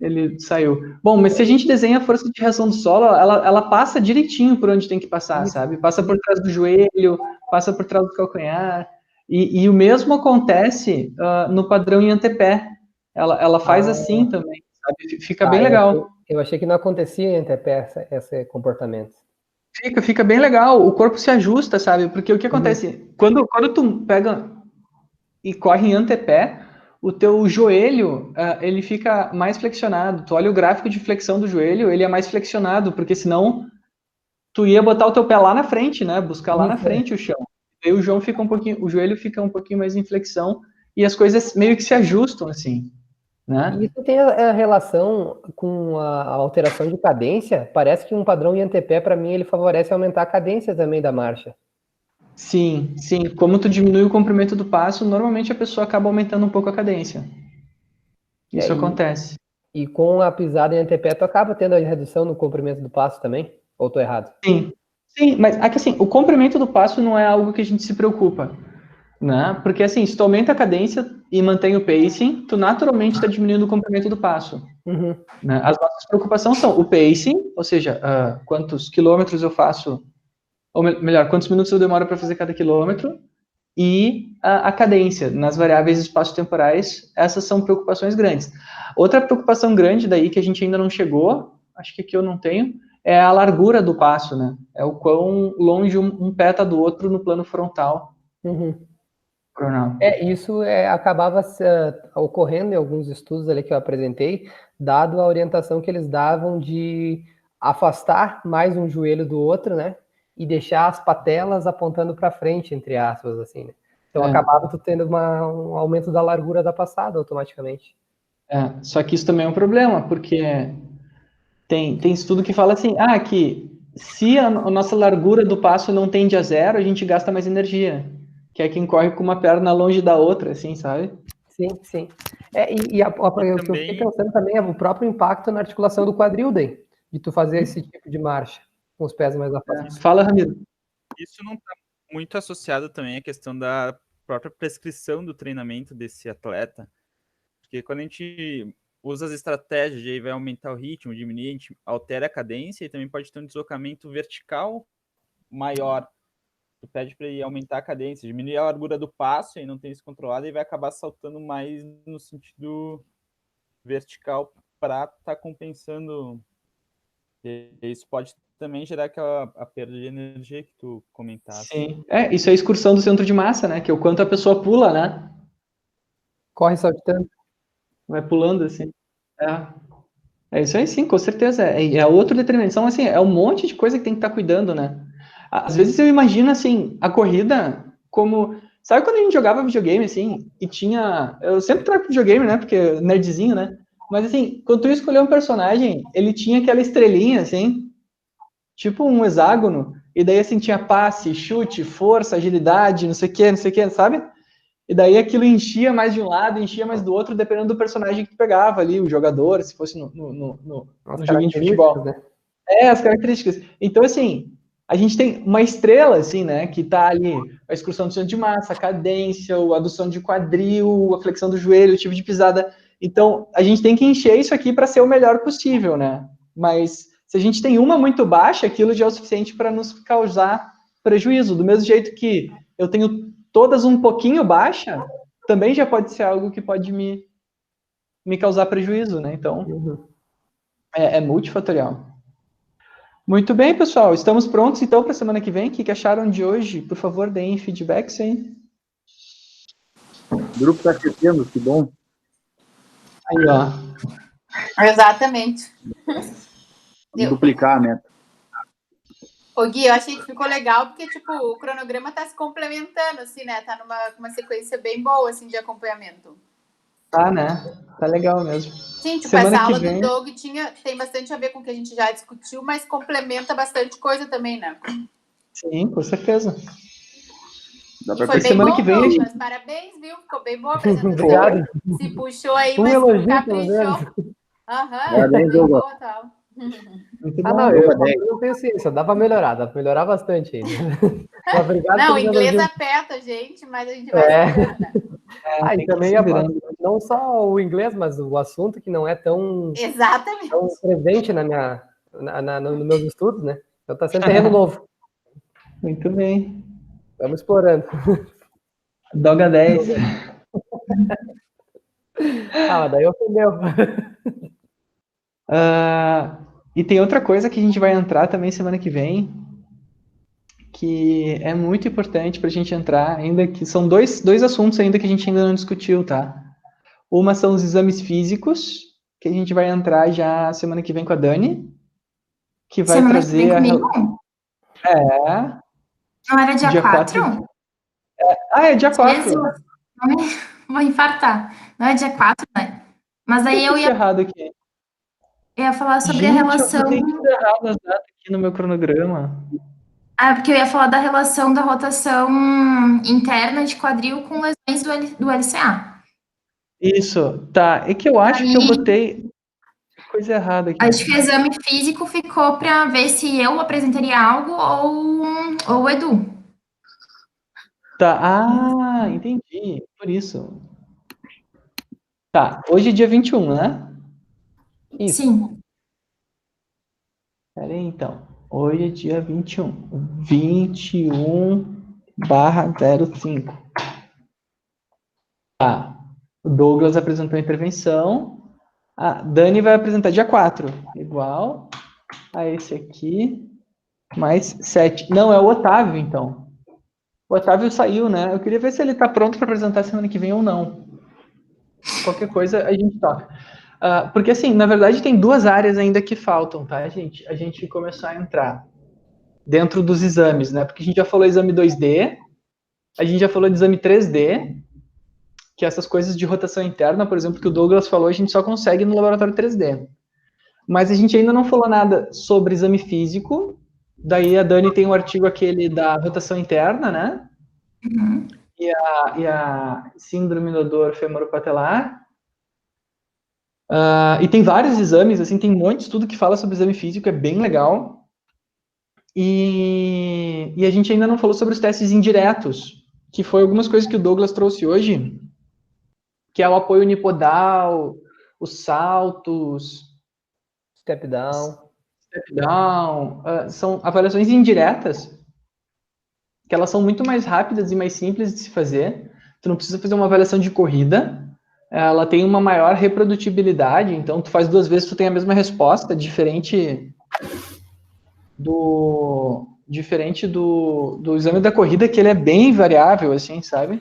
Ele saiu. Bom, mas se a gente desenha a força de reação do solo, ela passa direitinho por onde tem que passar, sabe? Passa por trás do joelho, passa por trás do calcanhar. E o mesmo acontece no padrão em antepé. Ela faz assim também, sabe? Fica bem legal. Eu achei que não acontecia em antepé esse comportamento. Fica bem legal. O corpo se ajusta, sabe? Porque o que acontece? Quando tu pega e corre em antepé, o teu joelho, ele fica mais flexionado. Tu olha o gráfico de flexão do joelho, ele é mais flexionado, porque senão tu ia botar o teu pé lá na frente, né? Buscar lá na frente o chão. Aí o joelho fica um pouquinho mais em flexão e as coisas meio que se ajustam, assim, né? Isso tem a relação com a alteração de cadência? Parece que um padrão em antepé, para mim, ele favorece aumentar a cadência também da marcha. Sim. Como tu diminui o comprimento do passo, normalmente a pessoa acaba aumentando um pouco a cadência. Isso acontece. E com a pisada em antepé, tu acaba tendo a redução no comprimento do passo também? Ou tô errado? Sim, mas aqui assim, o comprimento do passo não é algo que a gente se preocupa, né? Porque assim, se tu aumenta a cadência e mantém o pacing, tu naturalmente está diminuindo o comprimento do passo. Né? As nossas preocupações são o pacing, ou seja, quantos quilômetros eu faço, ou melhor, quantos minutos eu demoro para fazer cada quilômetro, e a cadência, nas variáveis espaço-temporais, essas são preocupações grandes. Outra preocupação grande daí que a gente ainda não chegou, acho que aqui eu não tenho, é a largura do passo, né? É o quão longe um pé está do outro no plano frontal. Isso acabava ocorrendo em alguns estudos ali que eu apresentei, dado a orientação que eles davam de afastar mais um joelho do outro, né? E deixar as patelas apontando para frente, entre aspas, assim, né? Então acabava tu tendo um aumento da largura da passada automaticamente. Só que isso também é um problema, porque tem estudo que fala assim, que se a nossa largura do passo não tende a zero, a gente gasta mais energia. Que é quem corre com uma perna longe da outra, assim, sabe? Sim. Eu fiquei pensando também o próprio impacto na articulação do quadril daí, de tu fazer esse tipo de marcha, com os pés mais afastados. Fala, Ramiro. Isso não está muito associado também à questão da própria prescrição do treinamento desse atleta, porque quando a gente usa as estratégias e aí vai aumentar o ritmo, diminuir, a gente altera a cadência e também pode ter um deslocamento vertical maior. Tu pede para ele aumentar a cadência, diminuir a largura do passo e não tem isso controlado e vai acabar saltando mais no sentido vertical para estar compensando. E isso pode também gerar a perda de energia que tu comentaste. Sim, isso é a excursão do centro de massa, né? Que é o quanto a pessoa pula, né? Corre saltando. Vai pulando, assim. É isso aí, sim, com certeza. É outro determinante. Então, assim, é um monte de coisa que tem que estar cuidando, né? Às vezes eu imagino, assim, a corrida como... Sabe quando a gente jogava videogame, assim, e tinha... Eu sempre trago videogame, né? Porque nerdzinho, né? Mas, assim, quando tu escolheu um personagem, ele tinha aquela estrelinha, assim, tipo um hexágono, e daí, assim, tinha passe, chute, força, agilidade, não sei o que, sabe? E daí aquilo enchia mais de um lado, enchia mais do outro, dependendo do personagem que tu pegava ali, o jogador, se fosse no joguinho de futebol. Né? As características. Então, assim, a gente tem uma estrela, assim, né, que tá ali, a excursão do centro de massa, a cadência, a adução de quadril, a flexão do joelho, o tipo de pisada. Então, a gente tem que encher isso aqui para ser o melhor possível, né? Mas se a gente tem uma muito baixa, aquilo já é o suficiente para nos causar prejuízo. Do mesmo jeito que eu tenho todas um pouquinho baixa, também já pode ser algo que pode me causar prejuízo, né? Então, é multifatorial. Muito bem, pessoal. Estamos prontos, então, para a semana que vem. O que acharam de hoje? Por favor, deem feedbacks aí. O grupo está crescendo, que bom. Aí, ó. Exatamente. Vamos duplicar a meta. Ô, Gui, eu achei que ficou legal, porque, tipo, o cronograma tá se complementando, assim, né? Tá numa sequência bem boa, assim, de acompanhamento. Tá, né? Tá legal mesmo. Sim, tipo, Semana essa aula que vem... do Doug tem bastante a ver com o que a gente já discutiu, mas complementa bastante coisa também, né? Sim, com certeza. E foi bem semana bom, que vem, Douglas. gente... Parabéns, viu? Ficou bem boa a apresentação. Obrigado. Se puxou aí, Um mas elogio, caprichou. Parabéns, bem Douglas. boa, tal. Muito Ah, bom. não, eu tenho ciência, dá para melhorar bastante ainda. Obrigado Não, o pelos inglês elogios. aperta a gente, mas a gente vai estudando, né? E tem que também se virar. não só o inglês, mas o assunto que não é tão Exatamente. presente nos meus estudos, né? Então tá sendo terreno novo. Muito bem. Estamos explorando. Doga 10. Mas daí ofendeu. E tem outra coisa que a gente vai entrar também semana que vem, que é muito importante para a gente entrar, ainda que são dois assuntos ainda que a gente ainda não discutiu, tá? Uma são os exames físicos, que a gente vai entrar já semana que vem com a Dani, que vai Semana trazer que vem comigo? Não era dia 4? É dia 4. Jesus, vou infartar. Não é dia 4, né? Mas aí eu ia errado aqui. falar sobre a Gente, relação... eu botei tudo errado as datas aqui no meu cronograma. Porque eu ia falar da relação da rotação interna de quadril com lesões do LCA. Isso, tá. É que eu acho que eu botei coisa errada aqui. Acho que o exame físico ficou para ver se eu apresentaria algo ou o Edu. Tá, entendi. Por isso. Tá, hoje é dia 21, né? Isso. Sim. Pera aí, então. Hoje é dia 21. 21/05. Tá. O Douglas apresentou a intervenção. A Dani vai apresentar dia 4. Igual a esse aqui. Mais 7. Não, é o Otávio, então. O Otávio saiu, né? Eu queria ver se ele tá pronto para apresentar semana que vem ou não. Qualquer coisa a gente toca. Porque, assim, na verdade, tem duas áreas ainda que faltam, tá, gente? A gente começar a entrar dentro dos exames, né? Porque a gente já falou exame 2D, a gente já falou de exame 3D, que essas coisas de rotação interna, por exemplo, que o Douglas falou, a gente só consegue no laboratório 3D. Mas a gente ainda não falou nada sobre exame físico. Daí a Dani tem um artigo aquele da rotação interna, né? Uhum. E a síndrome da dor femoropatelar. E tem vários exames, assim, tem um monte de estudo que fala sobre exame físico, é bem legal. E a gente ainda não falou sobre os testes indiretos, que foi algumas coisas que o Douglas trouxe hoje, que é o apoio unipodal, os saltos, Step down. São avaliações indiretas, que elas são muito mais rápidas e mais simples de se fazer. Tu não precisa fazer uma avaliação de corrida, ela tem uma maior reprodutibilidade, então tu faz 2 vezes, tu tem a mesma resposta, diferente do exame da corrida, que ele é bem variável, assim, sabe?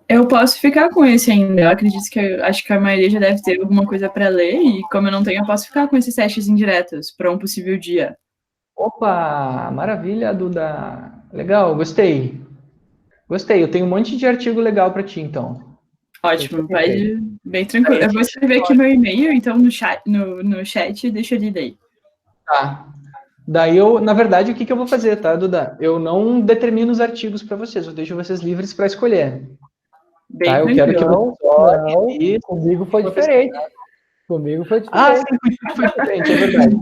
Eu posso ficar com esse ainda. Eu acredito acho que a maioria já deve ter alguma coisa para ler, e como eu não tenho, eu posso ficar com esses testes indiretos para um possível dia. Opa, maravilha, Duda. Legal, gostei. Eu tenho um monte de artigo legal para ti, então. Ótimo, vai bem tranquilo. Eu vou escrever aqui meu e-mail, então no chat deixa ele daí. Tá. Daí na verdade, o que eu vou fazer, tá, Duda? Eu não determino os artigos para vocês, eu deixo vocês livres para escolher. Bem tá? Eu quero que vocês... Comigo foi diferente. Comigo foi diferente. Sim, foi diferente, é verdade.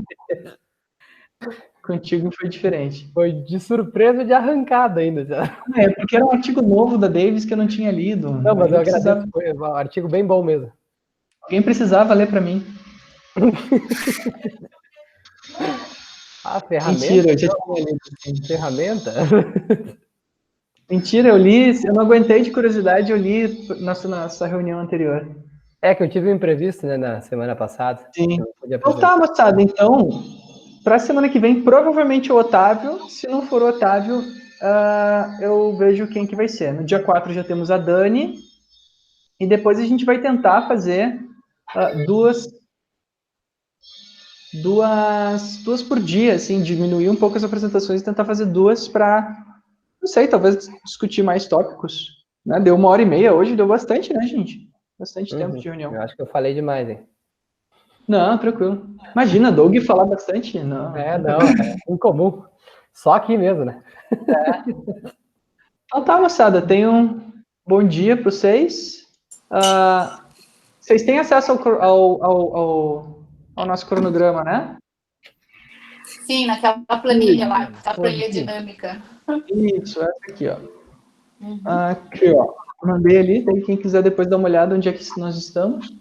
Contigo foi diferente. Foi de surpresa de arrancada ainda. Já. É, porque era um artigo novo da Davis que eu não tinha lido. Não, mas eu agradeço. Foi um artigo bem bom mesmo. Alguém precisava ler para mim. Ferramenta? Mentira, eu já tinha lido. Ferramenta? Mentira, eu li, eu não aguentei de curiosidade, eu li nossa reunião anterior. É que eu tive um imprevisto, né, na semana passada. Sim. Então tá, moçada, então, para a semana que vem, provavelmente o Otávio, se não for o Otávio, eu vejo quem que vai ser. No dia 4 já temos a Dani, e depois a gente vai tentar fazer duas por dia, assim, diminuir um pouco as apresentações e tentar fazer duas para, não sei, talvez discutir mais tópicos, né? Deu 1h30 hoje, deu bastante, né, gente? Bastante tempo de reunião. Eu acho que eu falei demais, hein? Não, tranquilo. Imagina, Doug falar bastante. Não. É incomum. Só aqui mesmo, né? Então tá, moçada, tenham um bom dia para vocês. Vocês têm acesso ao nosso cronograma, né? Sim, naquela planilha lá, aquela planilha dinâmica. Isso, essa aqui, ó. Aqui, ó. Mandei ali, daí quem quiser depois dar uma olhada onde é que nós estamos.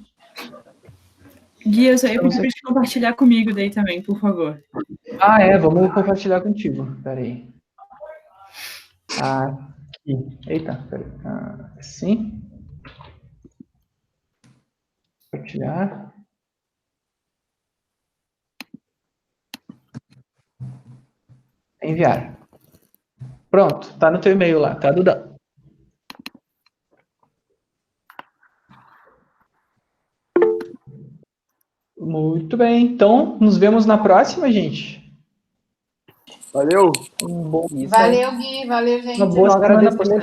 Gui, eu só ia pedir pra gente compartilhar comigo daí também, por favor. Vamos compartilhar contigo. Peraí. Aqui. Eita, peraí. Assim. Compartilhar. Enviar. Pronto, tá no teu e-mail lá, tá, Duda? Muito bem, então nos vemos na próxima, gente. Valeu! Um bom... Valeu, Gui, valeu, gente. Uma boa semana pra vocês.